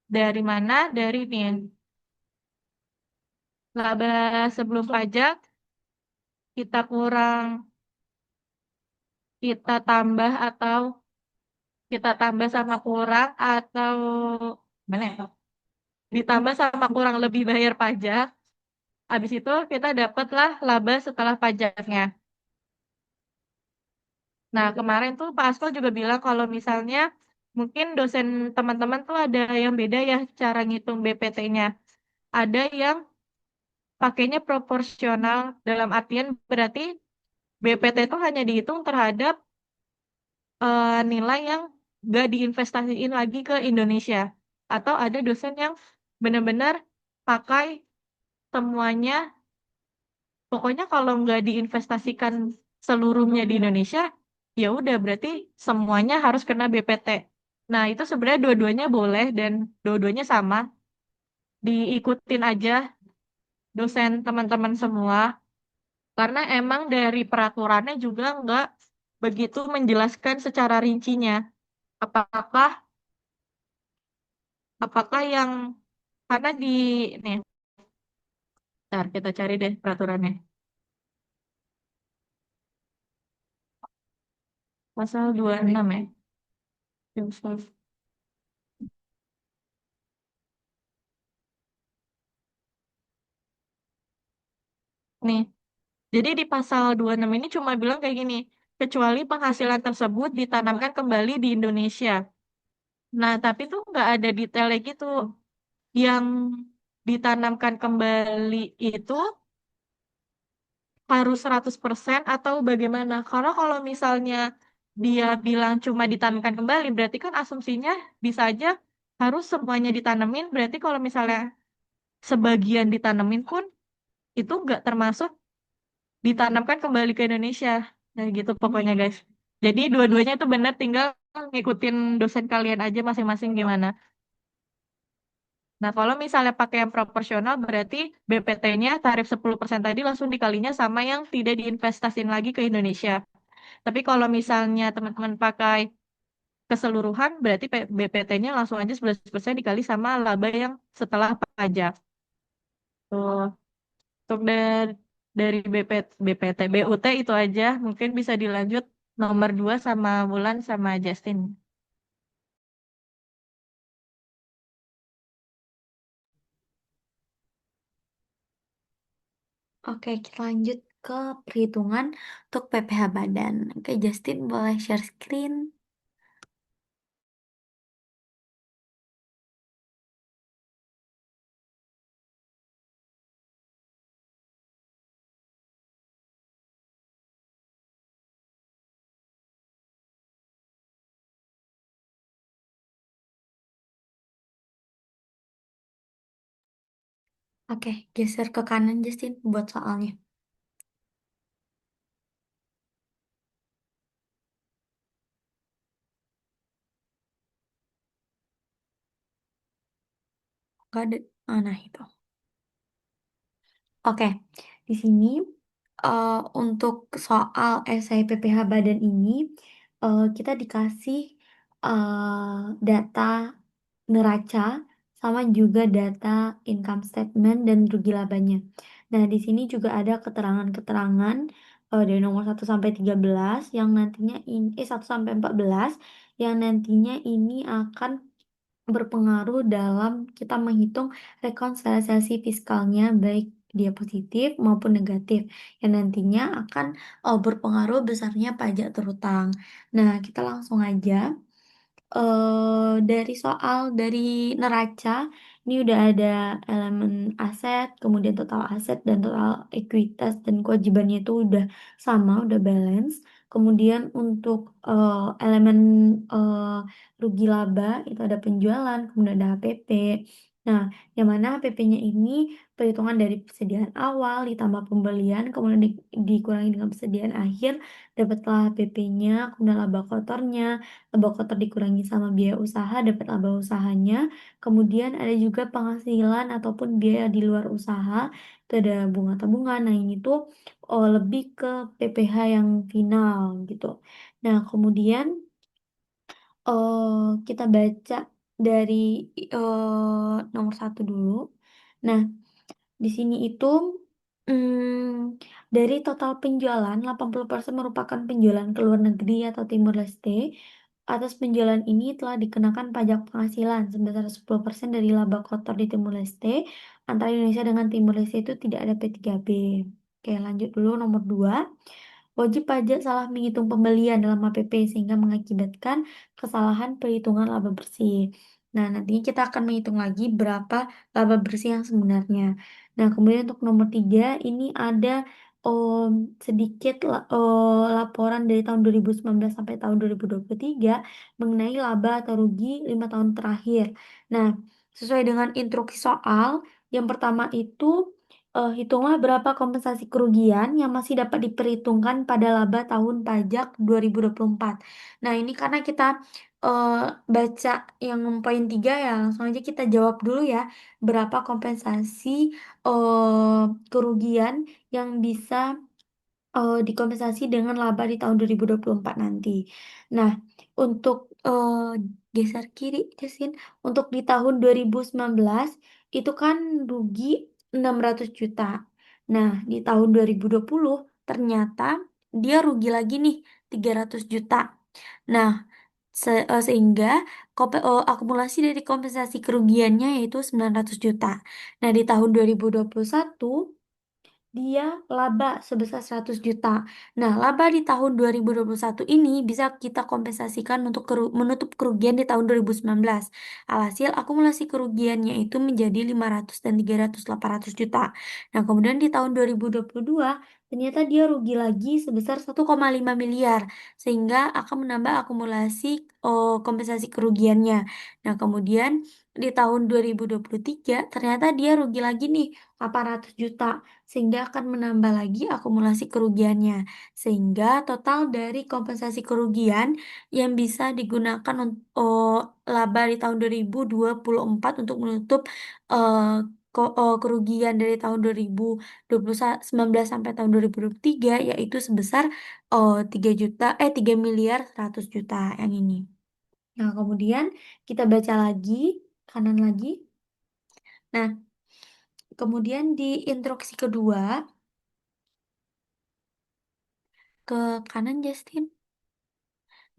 Dari mana? Dari nih. Laba sebelum pajak kita kurang, kita tambah atau kita tambah sama kurang atau mana ya? Ditambah sama kurang lebih bayar pajak. Habis itu kita dapatlah laba setelah pajaknya. Nah, kemarin tuh Pak Asko juga bilang kalau misalnya mungkin dosen teman-teman tuh ada yang beda ya cara ngitung BPT-nya. Ada yang pakainya proporsional dalam artian berarti BPT itu hanya dihitung terhadap nilai yang gak diinvestasiin lagi ke Indonesia. Atau ada dosen yang benar-benar pakai semuanya, pokoknya kalau nggak diinvestasikan seluruhnya di Indonesia, ya udah berarti semuanya harus kena BPT. Nah, itu sebenarnya dua-duanya boleh dan dua-duanya sama. Diikutin aja dosen teman-teman semua. Karena emang dari peraturannya juga nggak begitu menjelaskan secara rincinya. Apakah apakah yang karena di nih, ntar kita cari deh peraturannya. Pasal 26 ya. Nih, jadi di pasal 26 ini cuma bilang kayak gini, kecuali penghasilan tersebut ditanamkan kembali di Indonesia. Nah, tapi tuh nggak ada detailnya gitu. Yang ditanamkan kembali itu harus 100% atau bagaimana? Karena kalau misalnya dia bilang cuma ditanamkan kembali, berarti kan asumsinya bisa aja harus semuanya ditanemin. Berarti kalau misalnya sebagian ditanemin pun itu nggak termasuk ditanamkan kembali ke Indonesia. Nah gitu pokoknya guys. Jadi dua-duanya itu benar tinggal ngikutin dosen kalian aja masing-masing gimana. Nah kalau misalnya pakai yang proporsional berarti BPT-nya tarif 10% tadi langsung dikalinya sama yang tidak diinvestasin lagi ke Indonesia. Tapi kalau misalnya teman-teman pakai keseluruhan berarti BPT-nya langsung aja 11% dikali sama laba yang setelah pajak. Tuh. Untuk dari BPT, BUT itu aja. Mungkin bisa dilanjut nomor 2 sama Wulan sama Justin. Oke, kita lanjut ke perhitungan untuk PPh badan. Oke, Justin boleh share screen. Oke, geser ke kanan Justin buat soalnya. Gak ada. Nah, itu. Oke, di sini untuk soal esai PPh badan ini kita dikasih data neraca sama juga data income statement dan rugi labanya. Nah, di sini juga ada keterangan-keterangan dari nomor 1 sampai 13 yang nantinya 1 sampai 14 yang nantinya ini akan berpengaruh dalam kita menghitung rekonsiliasi fiskalnya baik dia positif maupun negatif yang nantinya akan berpengaruh besarnya pajak terutang. Nah, kita langsung aja dari soal dari neraca ini udah ada elemen aset, kemudian total aset dan total ekuitas dan kewajibannya itu udah sama, udah balance. Kemudian untuk elemen eh, rugi laba itu ada penjualan, kemudian ada HPP. Nah, yang mana HPP-nya ini perhitungan dari persediaan awal ditambah pembelian, kemudian dikurangi dengan persediaan akhir, dapatlah HPP-nya, kemudian laba kotornya. Laba kotor dikurangi sama biaya usaha, dapat laba usahanya. Kemudian ada juga penghasilan ataupun biaya di luar usaha. Itu ada bunga tabungan. Nah, ini tuh lebih ke PPh yang final gitu. Nah, kemudian kita baca dari nomor 1 dulu. Nah, di sini itu dari total penjualan 80% merupakan penjualan ke luar negeri atau Timur Leste. Atas penjualan ini telah dikenakan pajak penghasilan sebesar 10% dari laba kotor di Timur Leste. Antara Indonesia dengan Timur Leste itu tidak ada P3B. Oke, lanjut dulu nomor 2. Wajib pajak salah menghitung pembelian dalam HPP sehingga mengakibatkan kesalahan perhitungan laba bersih. Nah, nantinya kita akan menghitung lagi berapa laba bersih yang sebenarnya. Nah, kemudian untuk nomor 3 ini ada sedikit laporan dari tahun 2019 sampai tahun 2023 mengenai laba atau rugi 5 tahun terakhir. Nah, sesuai dengan instruksi soal, yang pertama itu hitunglah berapa kompensasi kerugian yang masih dapat diperhitungkan pada laba tahun pajak 2024. Nah, ini karena kita eh, baca yang poin 3 ya, langsung aja kita jawab dulu ya. Berapa kompensasi kerugian yang bisa dikompensasi dengan laba di tahun 2024 nanti. Nah, untuk geser kiri, Jasin. Untuk di tahun 2019 itu kan rugi 600 juta. Nah, di tahun 2020 ternyata dia rugi lagi nih 300 juta. Nah, sehingga akumulasi dari kompensasi kerugiannya yaitu 900 juta. Nah, di tahun 2021 dia laba sebesar 100 juta. Nah, laba di tahun 2021 ini bisa kita kompensasikan untuk menutup kerugian di tahun 2019. Alhasil akumulasi kerugiannya itu menjadi 500 dan 300, 800 juta. Nah, kemudian di tahun 2022 ternyata dia rugi lagi sebesar 1,5 miliar sehingga akan menambah akumulasi kompensasi kerugiannya. Nah, kemudian di tahun 2023 ternyata dia rugi lagi nih 800 juta sehingga akan menambah lagi akumulasi kerugiannya. Sehingga total dari kompensasi kerugian yang bisa digunakan untuk laba di tahun 2024 untuk menutup eh, kerugian dari tahun 2019 sampai tahun 2023 yaitu sebesar 3 juta 3 miliar 100 juta yang ini. Nah, kemudian kita baca lagi kanan lagi. Nah, kemudian di instruksi kedua ke kanan Justin.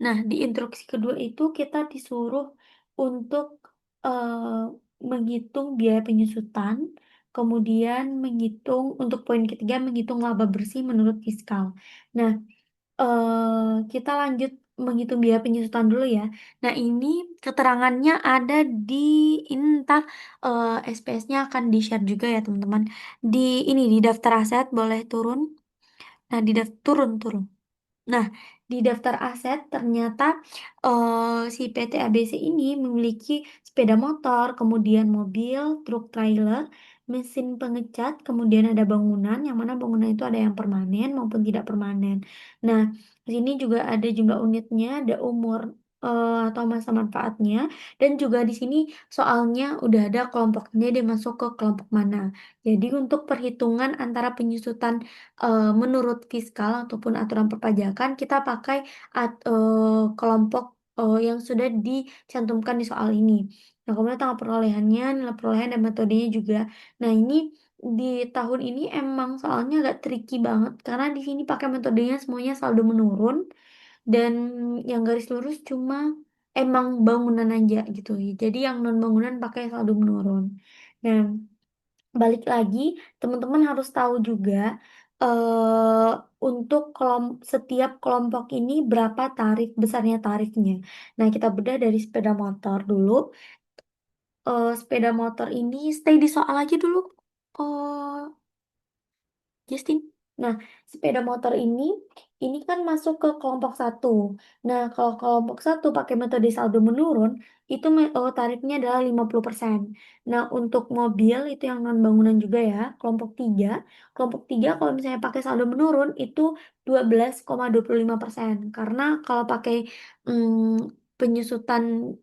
Nah, di instruksi kedua itu kita disuruh untuk eh, menghitung biaya penyusutan, kemudian menghitung untuk poin ketiga menghitung laba bersih menurut fiskal. Nah, kita lanjut menghitung biaya penyusutan dulu ya. Nah, ini keterangannya ada di ini ntar SPS-nya akan di-share juga ya teman-teman. Di ini di daftar aset boleh turun. Nah, di daftar turun. Nah, di daftar aset ternyata si PT ABC ini memiliki sepeda motor, kemudian mobil, truk trailer, mesin pengecat, kemudian ada bangunan, yang mana bangunan itu ada yang permanen maupun tidak permanen. Nah, di sini juga ada jumlah unitnya, ada umur atau masa manfaatnya, dan juga di sini soalnya udah ada kelompoknya dia masuk ke kelompok mana. Jadi untuk perhitungan antara penyusutan menurut fiskal ataupun aturan perpajakan kita pakai kelompok yang sudah dicantumkan di soal ini. Nah, kemudian tanggal perolehannya, nilai perolehan dan metodenya juga. Nah, ini di tahun ini emang soalnya agak tricky banget karena di sini pakai metodenya semuanya saldo menurun dan yang garis lurus cuma emang bangunan aja gitu. Jadi yang non bangunan pakai saldo menurun. Nah, balik lagi, teman-teman harus tahu juga eh untuk setiap kelompok ini berapa besarnya tarifnya. Nah, kita bedah dari sepeda motor dulu. Sepeda motor ini stay di soal aja dulu. Oh, Justin. Nah, sepeda motor ini kan masuk ke kelompok satu. Nah, kalau kelompok satu pakai metode saldo menurun, itu tarifnya adalah 50%. Nah, untuk mobil itu yang non bangunan juga ya, kelompok tiga. Kelompok tiga kalau misalnya pakai saldo menurun itu 12,25%. Karena kalau pakai penyusutan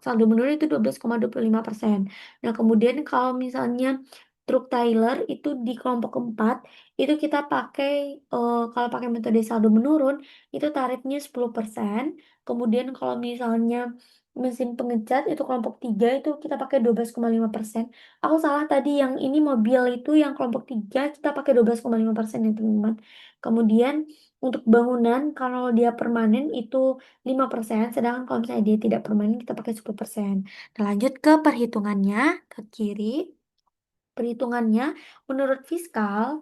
saldo menurun itu 12,25%. Nah, kemudian kalau misalnya truk trailer itu di kelompok keempat itu kita pakai kalau pakai metode saldo menurun itu tarifnya 10%. Kemudian kalau misalnya mesin pengecat itu kelompok 3 itu kita pakai 12,5%. Aku salah tadi yang ini mobil itu yang kelompok 3 kita pakai 12,5% ya teman-teman. Kemudian untuk bangunan kalau dia permanen itu 5%, sedangkan kalau misalnya dia tidak permanen kita pakai 10%. Nah, lanjut ke perhitungannya ke kiri. Perhitungannya menurut fiskal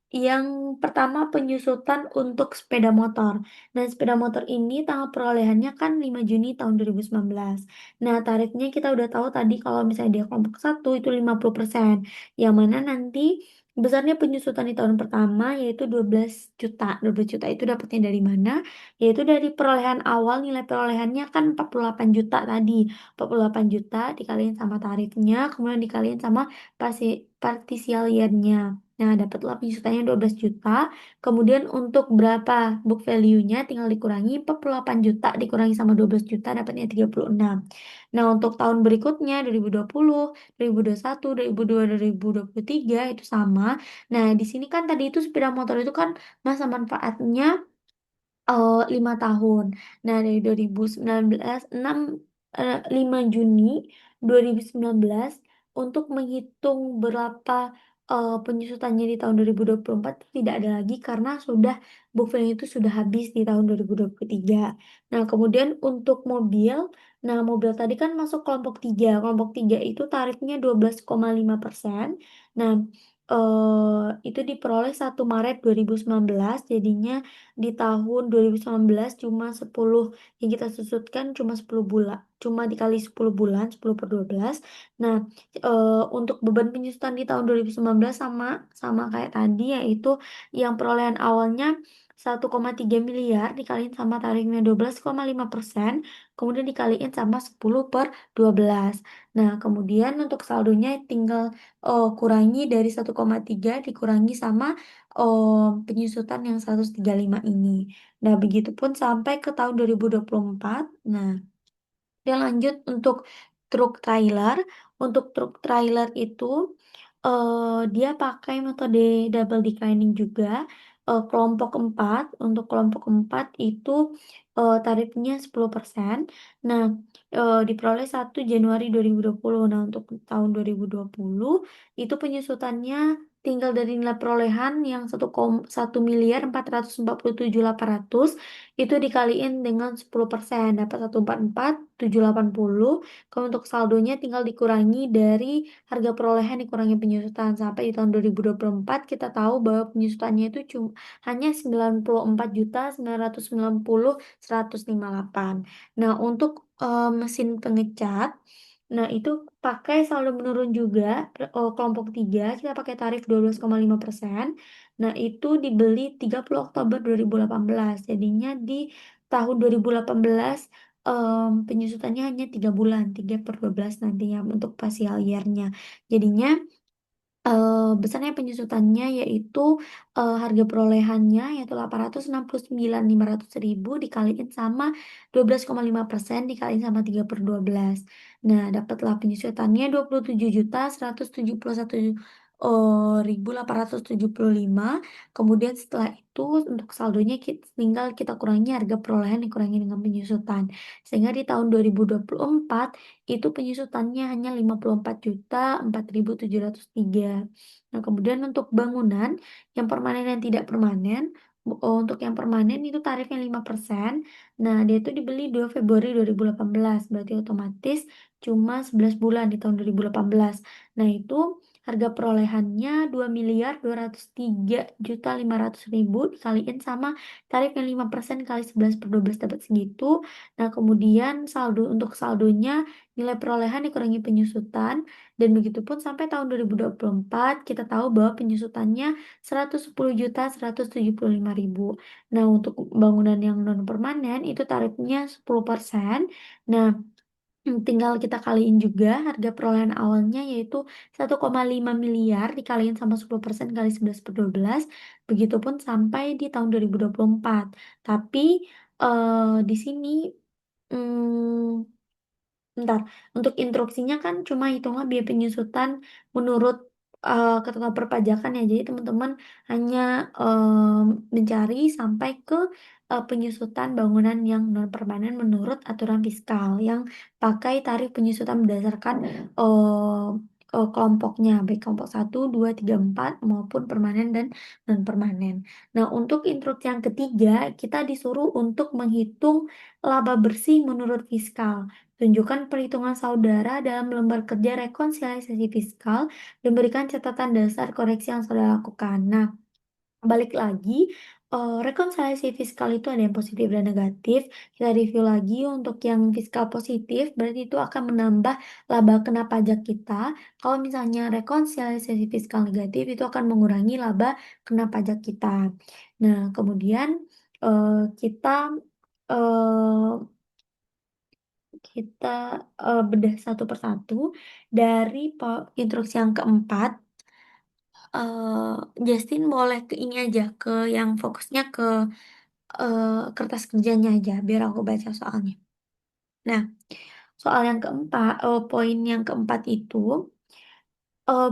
yang pertama penyusutan untuk sepeda motor. Nah, sepeda motor ini tanggal perolehannya kan 5 Juni tahun 2019. Nah, tarifnya kita udah tahu tadi kalau misalnya dia kelompok satu itu 50%. Yang mana nanti besarnya penyusutan di tahun pertama yaitu 12 juta. 12 juta itu dapatnya dari mana? Yaitu dari perolehan awal, nilai perolehannya kan 48 juta tadi. 48 juta dikaliin sama tarifnya, kemudian dikaliin sama partisialiernya. Nah, dapatlah penyusutannya 12 juta. Kemudian untuk berapa book value-nya tinggal dikurangi 48 juta dikurangi sama 12 juta dapatnya 36. Nah, untuk tahun berikutnya 2020, 2021, 2022, 2023 itu sama. Nah, di sini kan tadi itu sepeda motor itu kan masa manfaatnya 5 tahun. Nah, dari 2019, 5 Juni 2019 untuk menghitung berapa penyusutannya di tahun 2024 itu tidak ada lagi karena sudah buffernya itu sudah habis di tahun 2023. Nah, kemudian untuk mobil, nah mobil tadi kan masuk kelompok 3. Kelompok 3 itu tarifnya 12,5%. Nah, itu diperoleh 1 Maret 2019, jadinya di tahun 2019 cuma 10 yang kita susutkan cuma 10 bulan, cuma dikali 10 bulan, 10 per 12. Nah, untuk beban penyusutan di tahun 2019 sama sama kayak tadi yaitu yang perolehan awalnya 1,3 miliar dikaliin sama tarifnya 12,5%, kemudian dikaliin sama 10 per 12. Nah, kemudian untuk saldonya tinggal kurangi dari 1,3 dikurangi sama penyusutan yang 135 ini. Nah, begitupun sampai ke tahun 2024. Nah, dan lanjut untuk truk trailer. Untuk truk trailer itu dia pakai metode double declining juga. Kelompok 4, untuk kelompok 4 itu tarifnya 10%. Nah, diperoleh 1 Januari 2020. Nah, untuk tahun 2020 itu penyusutannya tinggal dari nilai perolehan yang 1,1.447.800 itu dikaliin dengan 10%, dapat 144.780. Kalau untuk saldonya tinggal dikurangi dari harga perolehan dikurangi penyusutan. Sampai di tahun 2024 kita tahu bahwa penyusutannya itu cuma hanya 94.990.158. Nah, untuk mesin pengecat, nah itu pakai saldo menurun juga. Kelompok 3 kita pakai tarif 12,5%. Nah, itu dibeli 30 Oktober 2018. Jadinya di tahun 2018 penyusutannya hanya 3 bulan, 3 per 12 nantinya untuk partial year-nya. Jadinya besarnya penyusutannya yaitu harga perolehannya yaitu 869.500.000 dikaliin sama 12,5% dikaliin sama 3 per 12. Nah, dapatlah penyusutannya 27.171.000 1.875. Kemudian setelah itu untuk saldonya tinggal kita kurangi harga perolehan dikurangi dengan penyusutan. Sehingga di tahun 2024 itu penyusutannya hanya 54.004.703. Nah, kemudian untuk bangunan yang permanen dan tidak permanen, untuk yang permanen itu tarifnya 5%. Nah, dia itu dibeli 2 Februari 2018, berarti otomatis cuma 11 bulan di tahun 2018. Nah, itu harga perolehannya 2.203.500.000 dikaliin sama tarif yang 5% kali 11 per 12 dapat segitu. Nah, kemudian untuk saldonya nilai perolehan dikurangi penyusutan, dan begitu pun sampai tahun 2024 kita tahu bahwa penyusutannya 110.175.000. Nah, untuk bangunan yang non permanen itu tarifnya 10%. Nah, tinggal kita kaliin juga harga perolehan awalnya yaitu 1,5 miliar dikaliin sama 10% kali 11 per 12. Begitupun sampai di tahun 2024. Tapi di sini hmm, bentar, untuk instruksinya kan cuma hitunglah biaya penyusutan menurut ketentuan perpajakan ya. Jadi teman-teman hanya mencari sampai ke penyusutan bangunan yang non permanen menurut aturan fiskal yang pakai tarif penyusutan berdasarkan kelompoknya, baik kelompok 1, 2, 3, 4 maupun permanen dan non permanen. Nah, untuk instruksi yang ketiga, kita disuruh untuk menghitung laba bersih menurut fiskal. Tunjukkan perhitungan saudara dalam lembar kerja rekonsiliasi fiskal dan berikan catatan dasar koreksi yang saudara lakukan. Nah, balik lagi, rekonsiliasi fiskal itu ada yang positif dan negatif. Kita review lagi untuk yang fiskal positif, berarti itu akan menambah laba kena pajak kita. Kalau misalnya rekonsiliasi fiskal negatif, itu akan mengurangi laba kena pajak kita. Nah, kemudian kita eh, kita bedah satu persatu dari instruksi yang keempat. Justin boleh ke ini aja, ke yang fokusnya ke kertas kerjanya aja, biar aku baca soalnya. Nah, soal yang keempat, poin yang keempat itu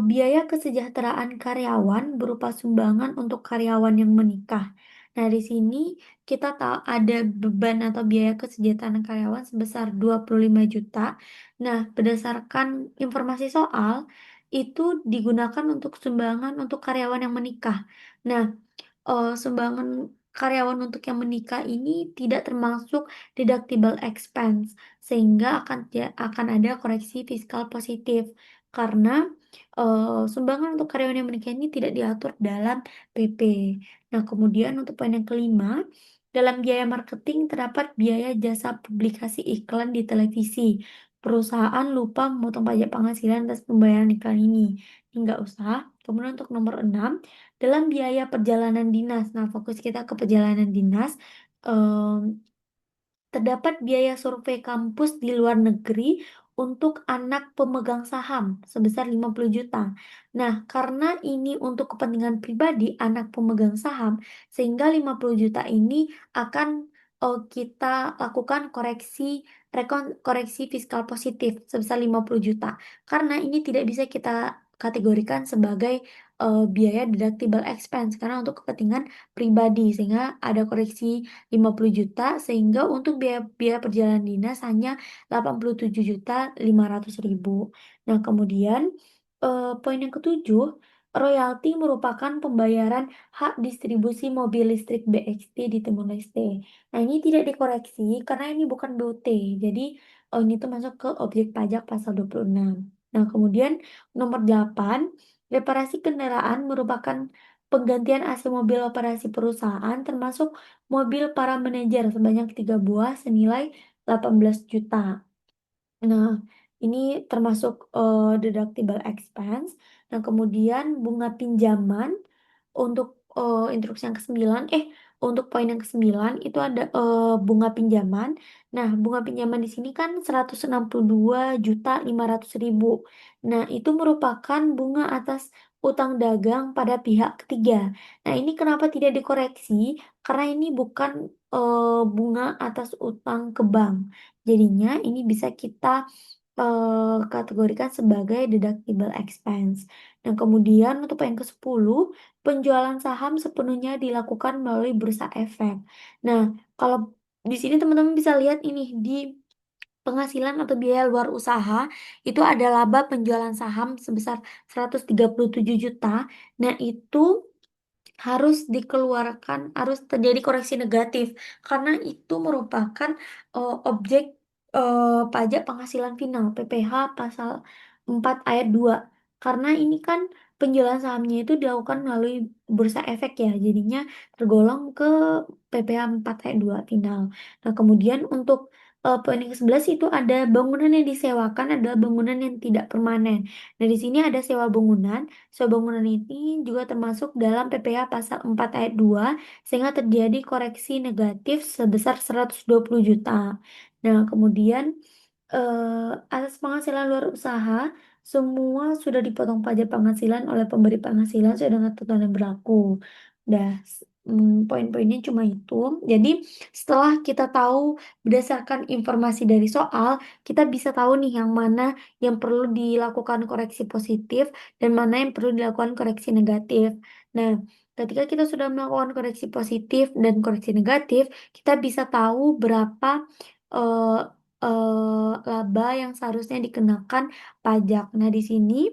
biaya kesejahteraan karyawan berupa sumbangan untuk karyawan yang menikah. Nah, di sini kita tahu ada beban atau biaya kesejahteraan karyawan sebesar 25 juta. Nah, berdasarkan informasi soal, itu digunakan untuk sumbangan untuk karyawan yang menikah. Nah, sumbangan karyawan untuk yang menikah ini tidak termasuk deductible expense, sehingga akan ada koreksi fiskal positif karena sumbangan untuk karyawan yang menikah ini tidak diatur dalam PP. Nah, kemudian untuk poin yang kelima, dalam biaya marketing terdapat biaya jasa publikasi iklan di televisi. Perusahaan lupa memotong pajak penghasilan atas pembayaran iklan ini. Ini nggak usah. Kemudian untuk nomor 6, dalam biaya perjalanan dinas. Nah, fokus kita ke perjalanan dinas. em, Terdapat biaya survei kampus di luar negeri untuk anak pemegang saham sebesar 50 juta. Nah, karena ini untuk kepentingan pribadi anak pemegang saham, sehingga 50 juta ini akan kita lakukan koreksi fiskal positif sebesar 50 juta. Karena ini tidak bisa kita kategorikan sebagai biaya deductible expense karena untuk kepentingan pribadi, sehingga ada koreksi 50 juta, sehingga untuk biaya, biaya perjalanan dinas hanya 87.500.000. Nah, kemudian poin yang ketujuh, royalti merupakan pembayaran hak distribusi mobil listrik BXT di Timur Leste. Nah, ini tidak dikoreksi karena ini bukan BUT. Jadi, ini tuh masuk ke objek pajak pasal 26. Nah, kemudian nomor 8, reparasi kendaraan merupakan penggantian AC mobil operasi perusahaan termasuk mobil para manajer sebanyak 3 buah senilai 18 juta. Nah, ini termasuk deductible expense. Nah, kemudian bunga pinjaman untuk instruksi yang ke-9, untuk poin yang ke-9 itu ada bunga pinjaman. Nah, bunga pinjaman di sini kan 162.500.000. Nah, itu merupakan bunga atas utang dagang pada pihak ketiga. Nah, ini kenapa tidak dikoreksi? Karena ini bukan bunga atas utang ke bank. Jadinya ini bisa kita kategorikan sebagai deductible expense. Dan kemudian untuk poin ke-10, penjualan saham sepenuhnya dilakukan melalui bursa efek. Nah, kalau di sini teman-teman bisa lihat ini di penghasilan atau biaya luar usaha itu ada laba penjualan saham sebesar 137 juta. Nah, itu harus dikeluarkan, harus terjadi koreksi negatif karena itu merupakan objek pajak penghasilan final PPh pasal 4 ayat 2. Karena ini kan penjualan sahamnya itu dilakukan melalui bursa efek ya, jadinya tergolong ke PPh 4 ayat 2 final. Nah, kemudian untuk poin yang ke-11 itu ada bangunan yang disewakan adalah bangunan yang tidak permanen. Nah, di sini ada sewa bangunan. Sewa bangunan ini juga termasuk dalam PPh pasal 4 ayat 2 sehingga terjadi koreksi negatif sebesar 120 juta. Nah, kemudian atas penghasilan luar usaha semua sudah dipotong pajak penghasilan oleh pemberi penghasilan sesuai dengan ketentuan yang berlaku. Dah, poin-poinnya cuma itu. Jadi, setelah kita tahu berdasarkan informasi dari soal, kita bisa tahu nih yang mana yang perlu dilakukan koreksi positif dan mana yang perlu dilakukan koreksi negatif. Nah, ketika kita sudah melakukan koreksi positif dan koreksi negatif, kita bisa tahu berapa eh, laba yang seharusnya dikenakan pajak. Nah, di sini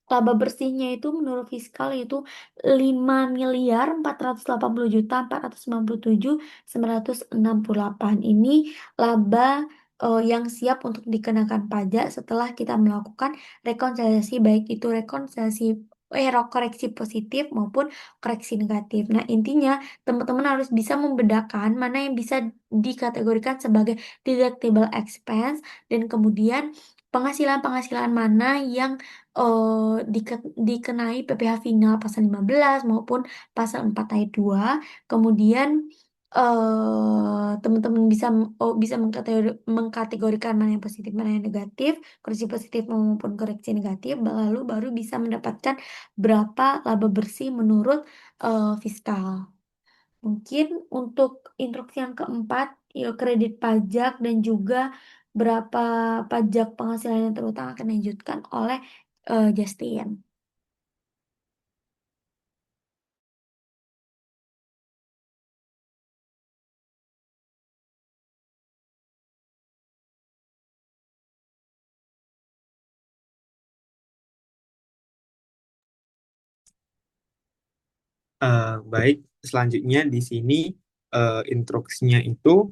laba bersihnya itu menurut fiskal itu 5.480.497.968. Ini laba yang siap untuk dikenakan pajak setelah kita melakukan rekonsiliasi baik itu rekonsiliasi koreksi positif maupun koreksi negatif. Nah, intinya teman-teman harus bisa membedakan mana yang bisa dikategorikan sebagai deductible expense dan kemudian penghasilan-penghasilan mana yang dikenai PPh final pasal 15 maupun pasal 4 ayat 2. Kemudian teman-teman bisa mengkategorikan mana yang positif, mana yang negatif, koreksi positif maupun koreksi negatif, lalu baru bisa mendapatkan berapa laba bersih menurut fiskal. Mungkin untuk instruksi yang keempat, ya kredit pajak dan juga berapa pajak penghasilan yang terutang akan dilanjutkan oleh Justin. Baik, selanjutnya di sini instruksinya itu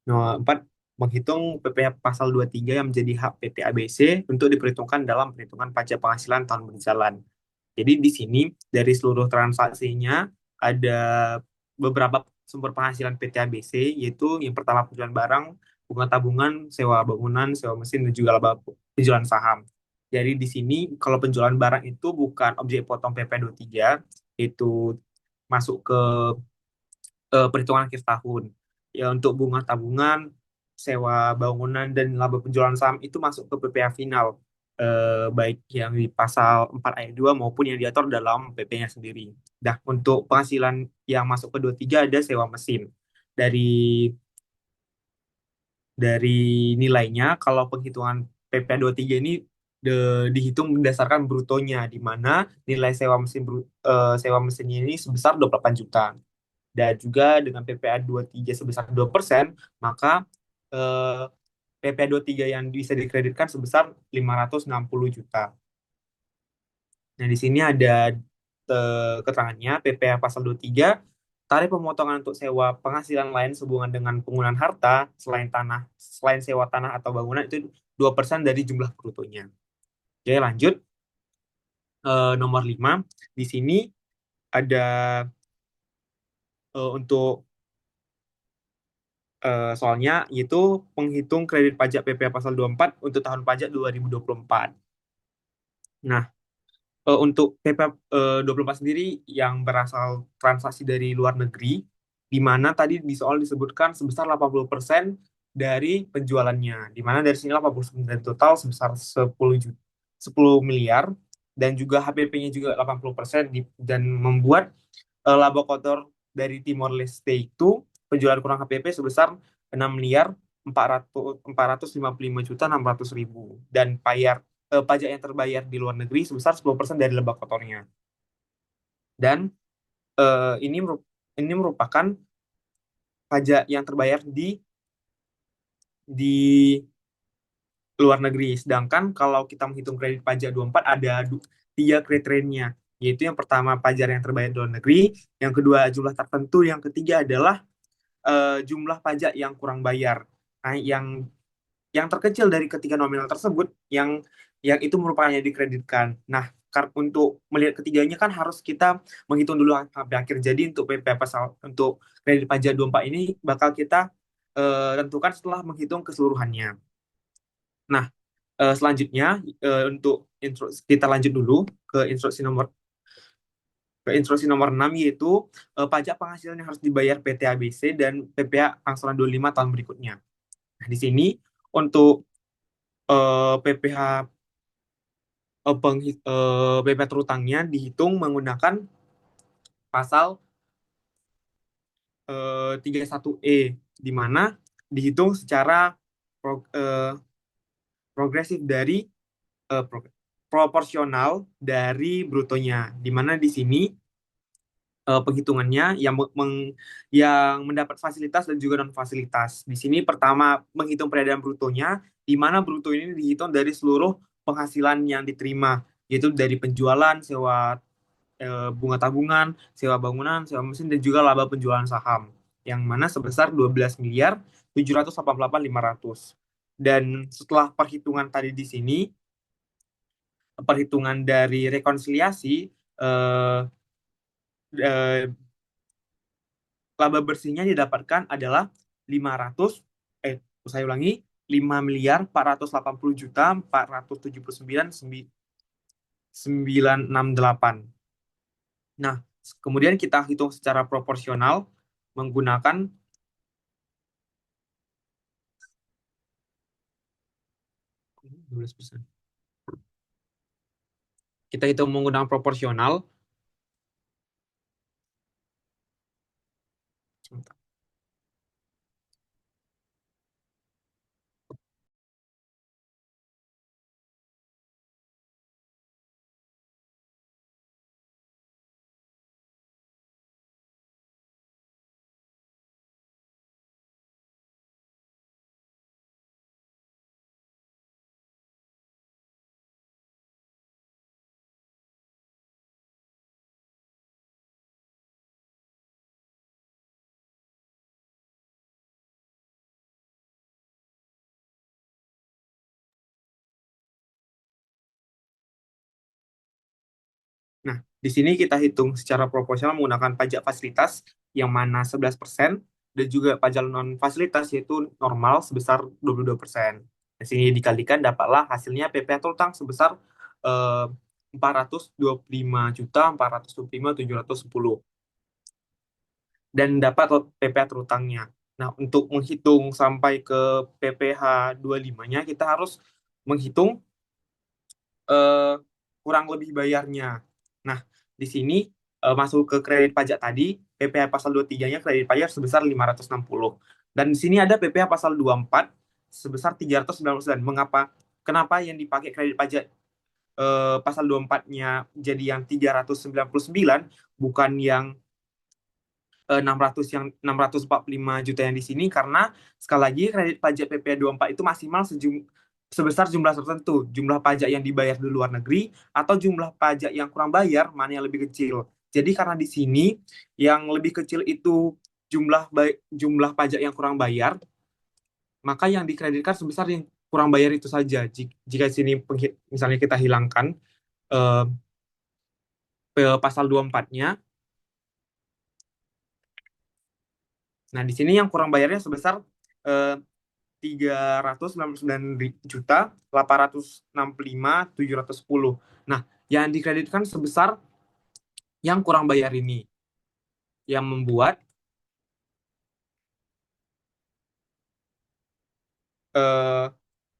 nomor 4 menghitung PPh pasal 23 yang menjadi hak PT ABC untuk diperhitungkan dalam perhitungan pajak penghasilan tahun berjalan. Jadi di sini dari seluruh transaksinya ada beberapa sumber penghasilan PT ABC, yaitu yang pertama penjualan barang, bunga tabungan, sewa bangunan, sewa mesin, dan juga laba penjualan saham. Jadi di sini kalau penjualan barang itu bukan objek potong PP 23, itu masuk ke perhitungan akhir tahun. Ya untuk bunga tabungan, sewa bangunan, dan laba penjualan saham itu masuk ke PPh final, baik yang di pasal 4 ayat 2 maupun yang diatur dalam PP-nya sendiri. Nah, untuk penghasilan yang masuk ke 23 ada sewa mesin. Dari dari nilainya, kalau penghitungan PP 23 ini dihitung berdasarkan brutonya, di mana nilai sewa mesinnya ini sebesar 28 juta. Dan juga dengan PPh 23 sebesar 2%, maka eh, PPh 23 yang bisa dikreditkan sebesar 560 juta. Nah, di sini ada keterangannya, PPh pasal 23, tarif pemotongan untuk sewa penghasilan lain sehubungan dengan penggunaan harta selain sewa tanah atau bangunan itu 2% dari jumlah brutonya. Oke, lanjut. Nomor 5, di sini ada untuk soalnya yaitu penghitung kredit pajak PPh pasal 24 untuk tahun pajak 2024. Nah, untuk PPh 24 sendiri yang berasal transaksi dari luar negeri, di mana tadi di soal disebutkan sebesar 80% dari penjualannya, di mana dari sini 80% dari total sebesar 10 miliar, dan juga HPP-nya juga 80%, dan membuat laba kotor dari Timor Leste itu penjualan kurang HPP sebesar 6 miliar 455.600.000 dan pajak yang terbayar di luar negeri sebesar 10% dari laba kotornya. Dan ini merupakan pajak yang terbayar di luar negeri. Sedangkan kalau kita menghitung kredit pajak 24 ada 3 kriterianya, yaitu yang pertama pajak yang terbayar di luar negeri, yang kedua jumlah tertentu, yang ketiga adalah jumlah pajak yang kurang bayar. Nah, yang terkecil dari ketiga nominal tersebut yang itu merupakan yang dikreditkan. Nah, untuk melihat ketiganya kan harus kita menghitung dulu sampai akhir. Jadi untuk untuk kredit pajak 24 ini bakal kita tentukan setelah menghitung keseluruhannya. Nah, selanjutnya untuk kita lanjut dulu ke instruksi nomor 6, yaitu pajak penghasilan yang harus dibayar PT ABC dan PPh angsuran 25 tahun berikutnya. Nah, di sini untuk PPh PPh terutangnya dihitung menggunakan pasal 31E, di mana dihitung secara progresif dari proporsional dari brutonya, di mana di sini penghitungannya yang mendapat fasilitas dan juga non fasilitas. Di sini pertama menghitung peredaran brutonya, di mana bruto ini dihitung dari seluruh penghasilan yang diterima, yaitu dari penjualan, sewa bunga tabungan, sewa bangunan, sewa mesin, dan juga laba penjualan saham, yang mana sebesar 12.788.500. Dan setelah perhitungan tadi di sini, perhitungan dari rekonsiliasi, laba bersihnya didapatkan adalah 5,489.968. Nah, kemudian kita hitung secara proporsional menggunakan 12%. Kita hitung menggunakan proporsional. Nah, di sini kita hitung secara proporsional menggunakan pajak fasilitas yang mana 11% dan juga pajak non fasilitas yaitu normal sebesar 22%. Di sini dikalikan dapatlah hasilnya PPh terutang sebesar 425.425.710 dan dapat PPh terutangnya. Nah, untuk menghitung sampai ke PPh 25-nya kita harus menghitung kurang lebih bayarnya. Nah, di sini masuk ke kredit pajak tadi, PPh pasal 23-nya kredit pajak sebesar 560. Dan di sini ada PPh pasal 24 sebesar 399. Kenapa yang dipakai kredit pajak pasal 24-nya jadi yang 399 bukan yang 645 juta yang di sini, karena sekali lagi kredit pajak PPh 24 itu maksimal sebesar jumlah tertentu, jumlah pajak yang dibayar di luar negeri atau jumlah pajak yang kurang bayar, mana yang lebih kecil. Jadi karena di sini yang lebih kecil itu jumlah pajak yang kurang bayar, maka yang dikreditkan sebesar yang kurang bayar itu saja. Jika di sini misalnya kita hilangkan pasal 24-nya, nah di sini yang kurang bayarnya sebesar 399.865.710. Nah, yang dikreditkan sebesar yang kurang bayar ini, yang membuat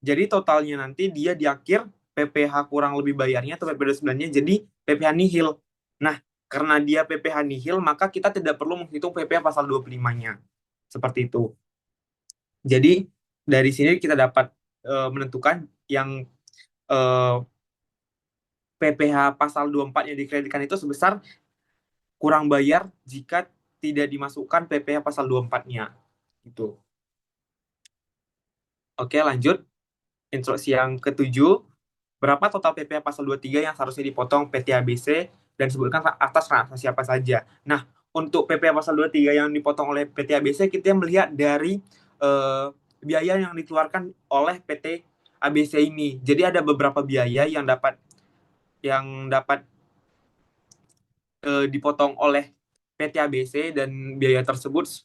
jadi totalnya nanti dia di akhir PPh kurang lebih bayarnya atau PPh 9-nya jadi PPh nihil. Nah, karena dia PPh nihil, maka kita tidak perlu menghitung PPh pasal 25-nya. Seperti itu. Jadi Dari sini kita dapat menentukan yang eh, PPh pasal 24 yang dikreditkan itu sebesar kurang bayar jika tidak dimasukkan PPh pasal 24-nya. Gitu. Oke, lanjut. Instruksi yang ketujuh, berapa total PPh pasal 23 yang seharusnya dipotong PT ABC dan sebutkan atas transaksi apa saja. Nah, untuk PPh pasal 23 yang dipotong oleh PT ABC, kita melihat dari biaya yang dikeluarkan oleh PT ABC ini. Jadi ada beberapa biaya yang dapat dipotong oleh PT ABC dan biaya tersebut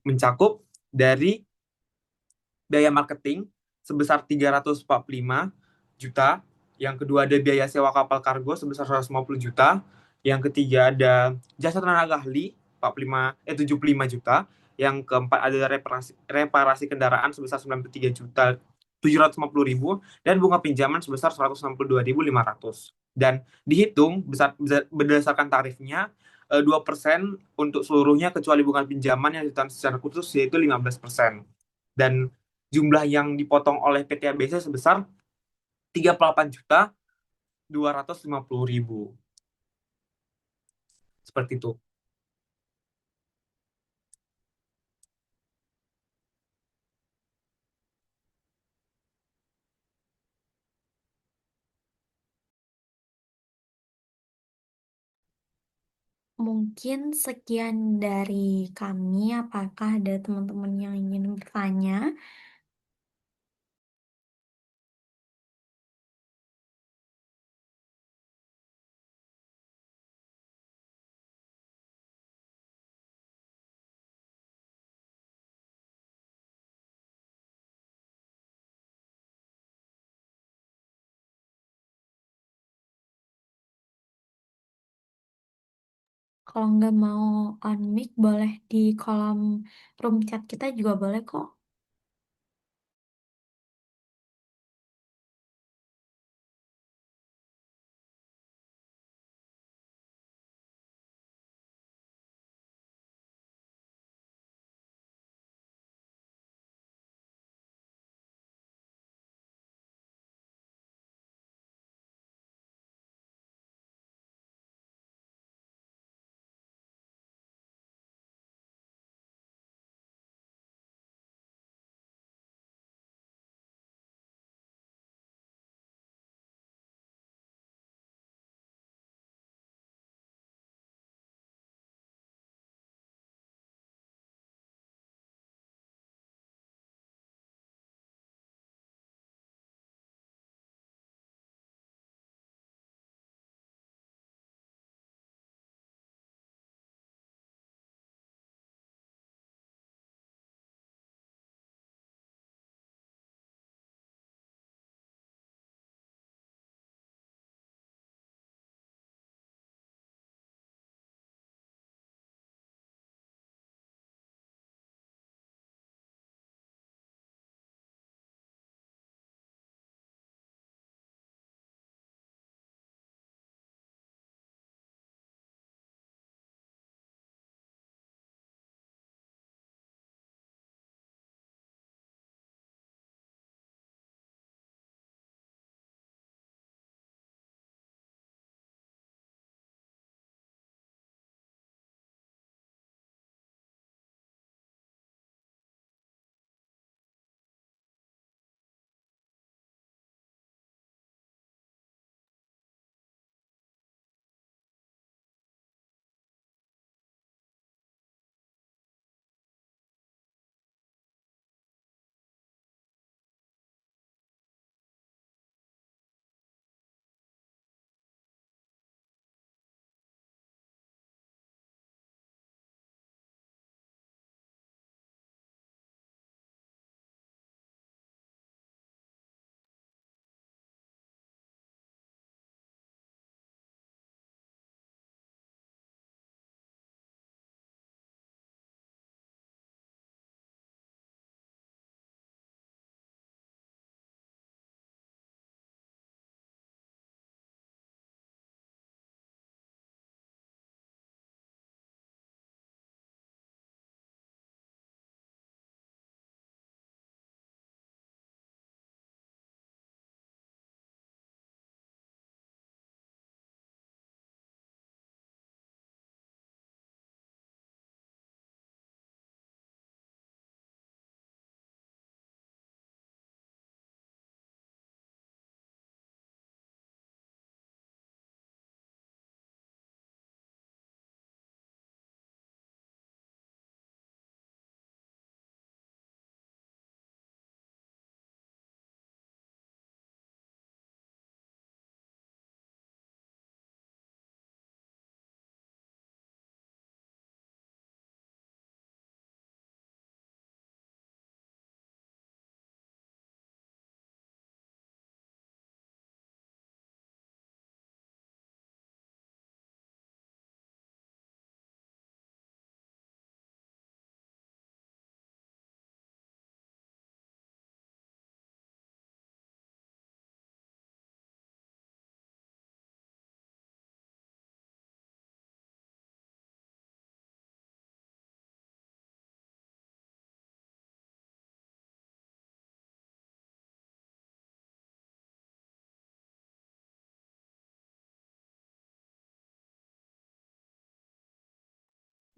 mencakup dari biaya marketing sebesar 345 juta. Yang kedua ada biaya sewa kapal kargo sebesar 150 juta. Yang ketiga ada jasa tenaga ahli 75 juta. Yang keempat ada reparasi kendaraan sebesar 93 juta 750.000 dan bunga pinjaman sebesar 162.500. Dan dihitung berdasarkan tarifnya 2% untuk seluruhnya kecuali bunga pinjaman yang ditahan secara khusus yaitu 15%. Dan jumlah yang dipotong oleh PT ABC sebesar 38.250.000. Seperti itu. Mungkin sekian dari kami. Apakah ada teman-teman yang ingin bertanya? Kalau nggak mau on mic, boleh di kolom room chat kita juga boleh kok.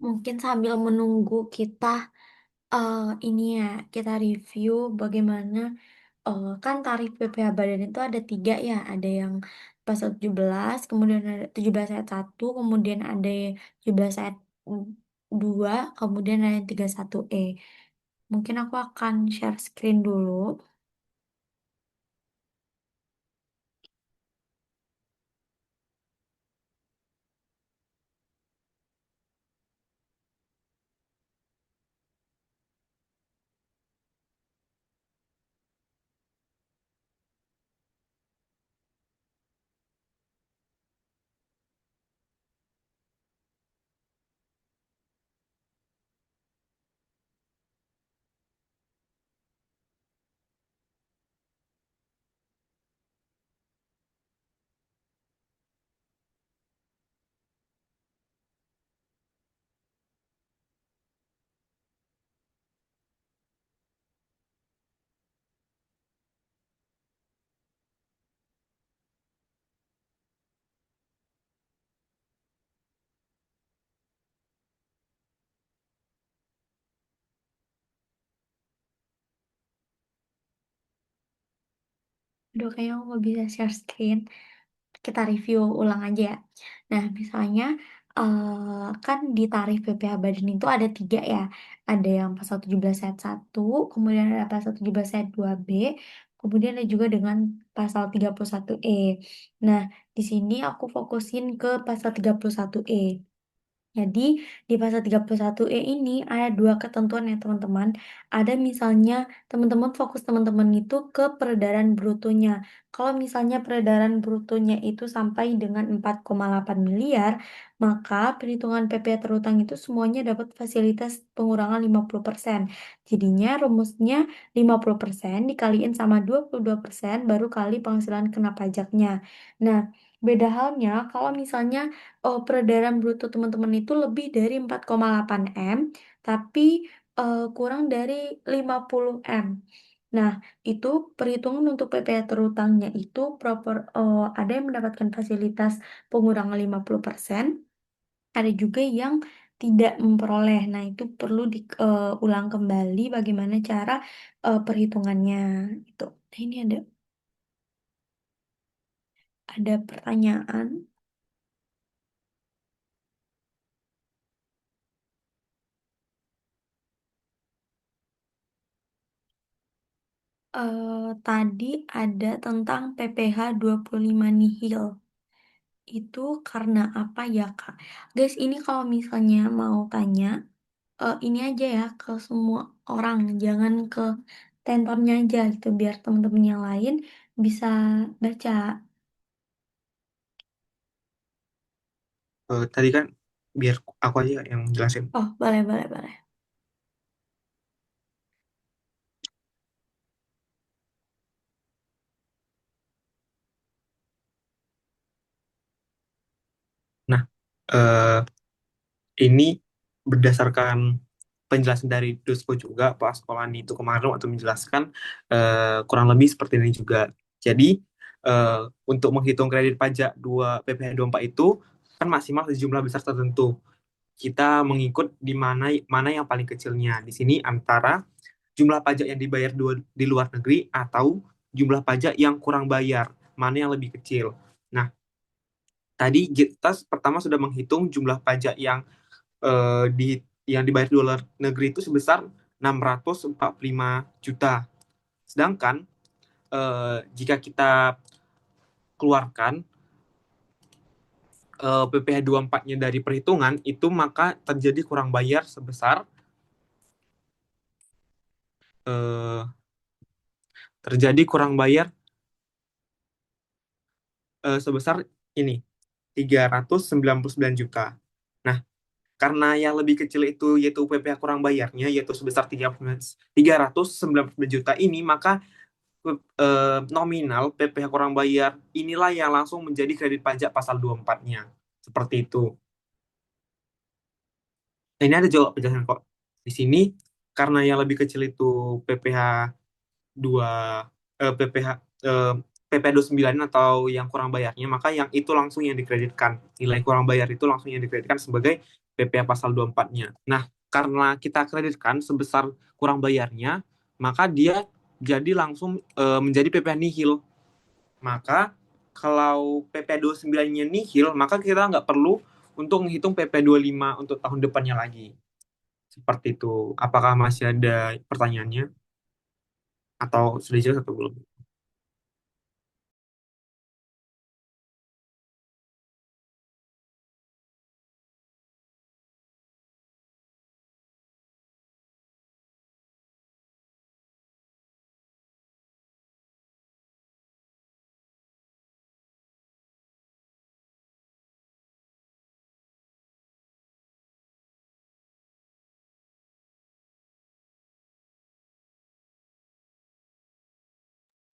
Mungkin sambil menunggu kita ini ya, kita review bagaimana kan tarif PPh Badan itu ada tiga ya, ada yang pasal 17, kemudian ada 17 ayat 1, kemudian ada 17 ayat 2, kemudian ada yang 31E. Mungkin aku akan share screen dulu. Aduh, kayaknya aku nggak bisa share screen. Kita review ulang aja ya. Nah, misalnya kan di tarif PPh Badan itu ada tiga ya. Ada yang pasal 17 ayat 1, kemudian ada pasal 17 ayat 2B, kemudian ada juga dengan pasal 31E. Nah, di sini aku fokusin ke pasal 31E. Jadi di pasal 31E ini ada dua ketentuan ya teman-teman. Ada misalnya teman-teman fokus teman-teman itu ke peredaran brutonya. Kalau misalnya peredaran brutonya itu sampai dengan 4,8 miliar, maka perhitungan PPh terutang itu semuanya dapat fasilitas pengurangan 50%. Jadinya rumusnya 50% dikaliin sama 22% baru kali penghasilan kena pajaknya. Nah, beda halnya kalau misalnya peredaran bruto teman-teman itu lebih dari 4,8 M, tapi kurang dari 50 M. Nah, itu perhitungan untuk PPh terutangnya itu ada yang mendapatkan fasilitas pengurangan 50%, ada juga yang tidak memperoleh. Nah, itu perlu diulang kembali bagaimana cara perhitungannya itu. Nah, ini ada pertanyaan. Tadi ada tentang PPh 25 nihil. Itu karena apa ya, Kak? Guys, ini kalau misalnya mau tanya, ini aja ya ke semua orang, jangan ke tentornya aja gitu, biar teman-teman yang lain bisa baca. Tadi kan biar aku aja yang jelasin. Oh, boleh, boleh, boleh. Nah, eh, ini berdasarkan penjelasan dari Dusko juga, Pak Sekolani itu kemarin waktu menjelaskan kurang lebih seperti ini juga. Jadi, eh, untuk menghitung kredit pajak PPh 24 itu kan maksimal sejumlah besar tertentu. Kita mengikut di mana mana yang paling kecilnya. Di sini antara jumlah pajak yang dibayar di luar negeri atau jumlah pajak yang kurang bayar, mana yang lebih kecil. Nah, tadi kita pertama sudah menghitung jumlah pajak yang dibayar di luar negeri itu sebesar 645 juta. Sedangkan jika kita keluarkan PPh 24-nya dari perhitungan itu, maka terjadi kurang bayar eh, sebesar ini 399 juta. Nah, karena yang lebih kecil itu yaitu PPh kurang bayarnya yaitu sebesar 399 juta ini, maka nominal PPh kurang bayar inilah yang langsung menjadi kredit pajak pasal 24-nya. Seperti itu. Nah, ini ada jawab penjelasan kok. Di sini karena yang lebih kecil itu PPh 2 PPh PPh 29 atau yang kurang bayarnya, maka yang itu langsung yang dikreditkan. Nilai kurang bayar itu langsung yang dikreditkan sebagai PPh pasal 24-nya. Nah, karena kita kreditkan sebesar kurang bayarnya, maka dia jadi langsung menjadi PPh nihil. Maka kalau PPh 29-nya nihil, maka kita nggak perlu untuk menghitung PPh 25 untuk tahun depannya lagi. Seperti itu. Apakah masih ada pertanyaannya? Atau sudah jelas atau belum?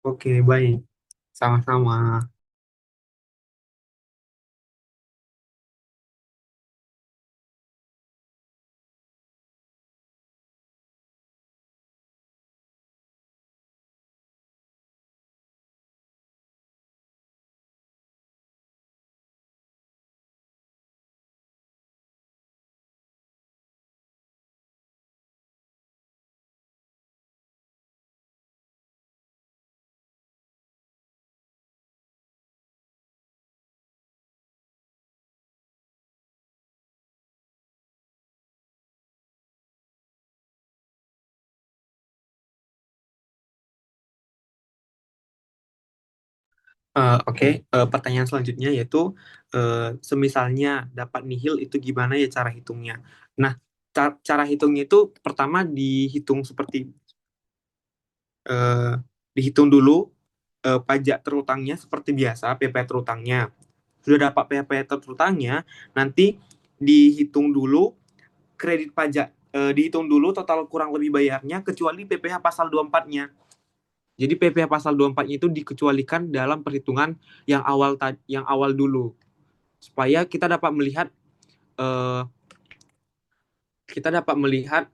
Oke, baik. Sama-sama. Oke, pertanyaan selanjutnya yaitu semisalnya dapat nihil itu gimana ya cara hitungnya? Nah, cara hitungnya itu pertama eh, dihitung dulu pajak terutangnya seperti biasa, PPh terutangnya. Sudah dapat PPh terutangnya, nanti dihitung dulu kredit pajak, dihitung dulu total kurang lebih bayarnya kecuali PPh pasal 24-nya. Jadi PPh pasal 24-nya itu dikecualikan dalam perhitungan yang awal dulu supaya eh, kita dapat melihat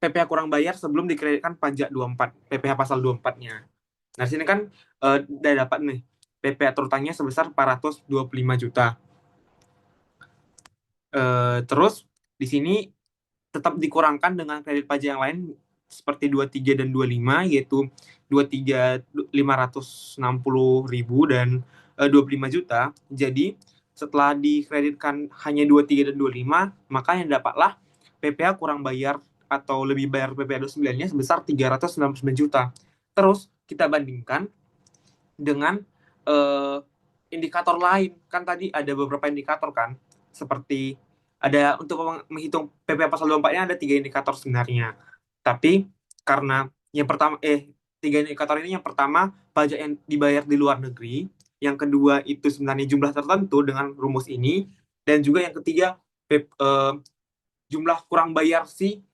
PPh kurang bayar sebelum dikreditkan pajak 24, PPh pasal 24-nya. Nah, sini kan udah dapat nih PPh terutangnya sebesar 425 juta. Terus di sini tetap dikurangkan dengan kredit pajak yang lain seperti 23 dan 25, yaitu 23 560.000 dan 25 juta. Jadi setelah dikreditkan hanya 23 dan 25, maka yang dapatlah PPh kurang bayar atau lebih bayar PPh 29-nya sebesar 399 juta. Terus kita bandingkan dengan eh, indikator lain. Kan tadi ada beberapa indikator kan, seperti ada untuk menghitung PPh pasal 24-nya ada 3 indikator sebenarnya. Tapi karena yang pertama 3 indikator ini, yang pertama pajak yang dibayar di luar negeri, yang kedua itu sebenarnya jumlah tertentu dengan rumus ini, dan juga yang ketiga jumlah kurang bayar si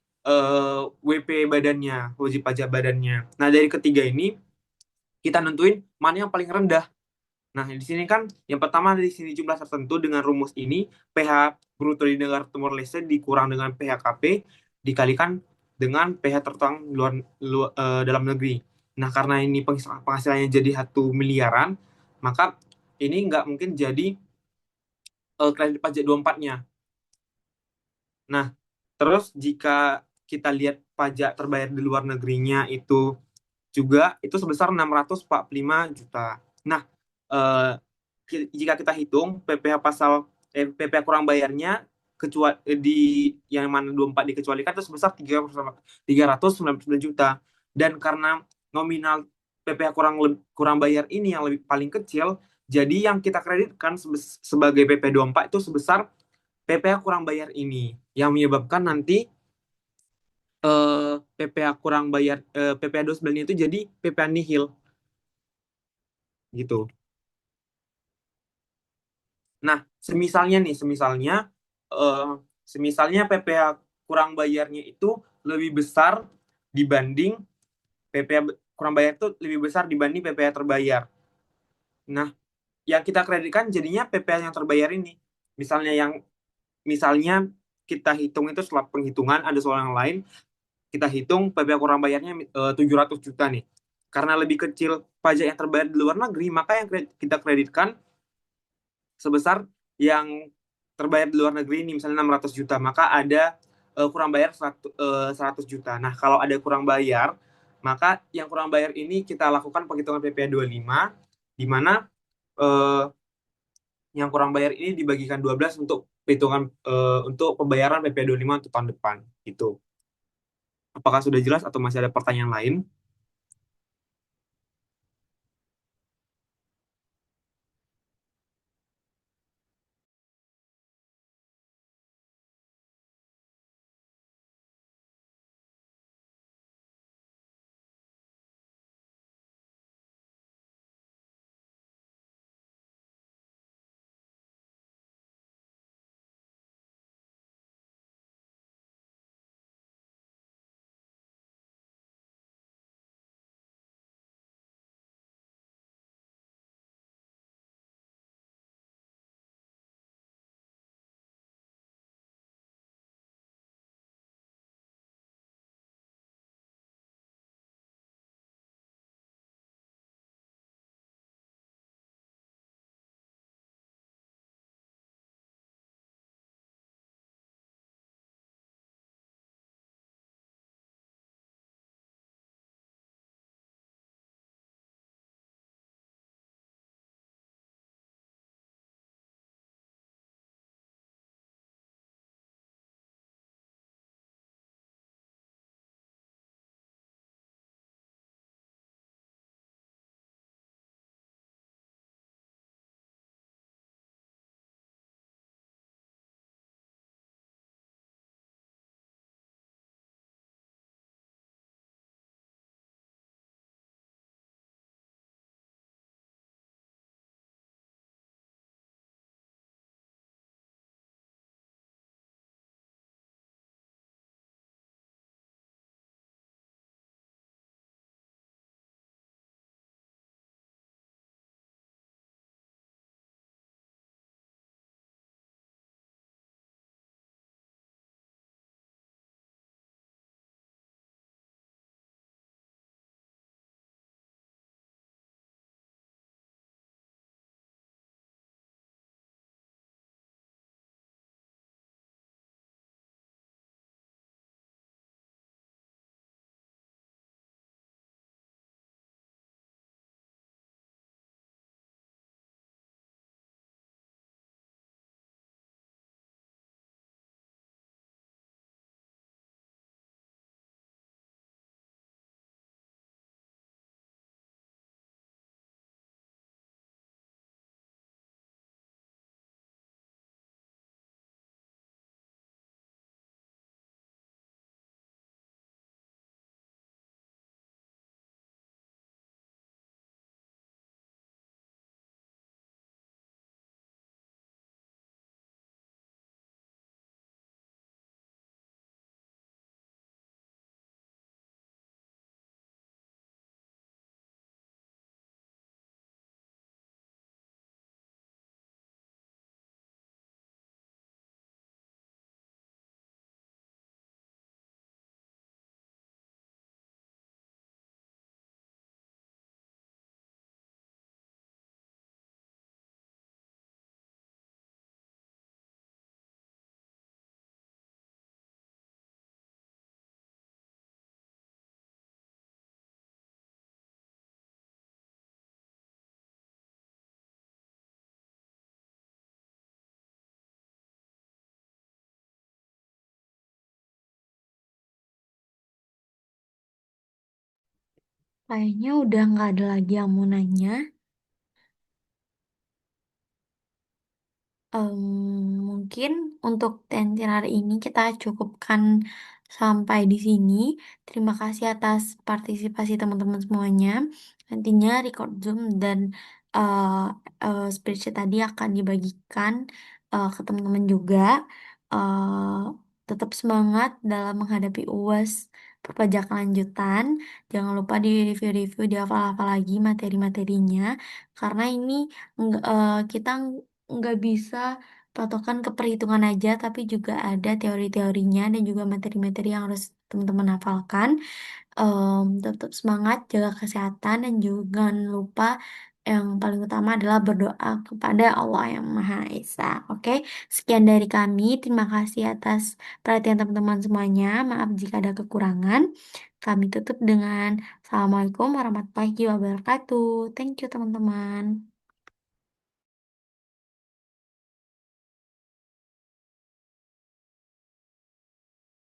WP badannya, wajib pajak badannya. Nah, dari ketiga ini kita nentuin mana yang paling rendah. Nah, di sini kan yang pertama di sini jumlah tertentu dengan rumus ini PH bruto di negara Timor Leste dikurang dengan PHKP dikalikan dengan PH terutang dalam negeri. Nah, karena ini penghasilannya jadi 1 miliaran, maka ini nggak mungkin jadi kredit pajak 24-nya. Nah, terus jika kita lihat pajak terbayar di luar negerinya itu sebesar 645 juta. Nah, eh, jika kita hitung PPh kurang bayarnya kecuali di yang mana 24 dikecualikan itu sebesar 399 juta. Dan karena nominal PPh kurang bayar ini yang paling kecil, jadi yang kita kreditkan sebagai PPh 24 itu sebesar PPh kurang bayar ini yang menyebabkan nanti PPh 29 itu jadi PPh nihil gitu. Nah, eh, semisalnya PPh kurang bayarnya itu lebih besar dibanding PPh kurang bayar itu lebih besar dibanding PPh terbayar. Nah, yang kita kreditkan jadinya PPh yang terbayar ini. Misalnya kita hitung itu setelah penghitungan ada soal yang lain, kita hitung PPh kurang bayarnya 700 juta nih. karena lebih kecil pajak yang terbayar di luar negeri, maka yang kita kreditkan sebesar yang terbayar di luar negeri ini misalnya 600 juta, maka ada kurang bayar 100 juta. Nah, kalau ada kurang bayar, maka yang kurang bayar ini kita lakukan penghitungan PPh 25, di mana uh, yang kurang bayar ini dibagikan 12 untuk perhitungan untuk pembayaran PPh 25 untuk tahun depan gitu. Apakah sudah jelas atau masih ada pertanyaan lain? Kayaknya udah nggak ada lagi yang mau nanya. Em, Mungkin untuk tentir hari ini kita cukupkan sampai di sini. Terima kasih atas partisipasi teman-teman semuanya. Nantinya record Zoom dan uh, spreadsheet tadi akan dibagikan ke teman-teman juga. Tetap semangat dalam menghadapi UAS perpajakan lanjutan. Jangan lupa di review-review, dihafal-hafal lagi materi-materinya. Karena ini kita nggak bisa patokan ke perhitungan aja, tapi juga ada teori-teorinya dan juga materi-materi yang harus teman-teman hafalkan. Tetap semangat, jaga kesehatan, dan juga jangan lupa yang paling utama adalah berdoa kepada Allah yang Maha Esa. Oke, sekian dari kami. Terima kasih atas perhatian teman-teman semuanya. Maaf jika ada kekurangan. Kami tutup dengan Assalamualaikum warahmatullahi wabarakatuh. Thank you, teman-teman.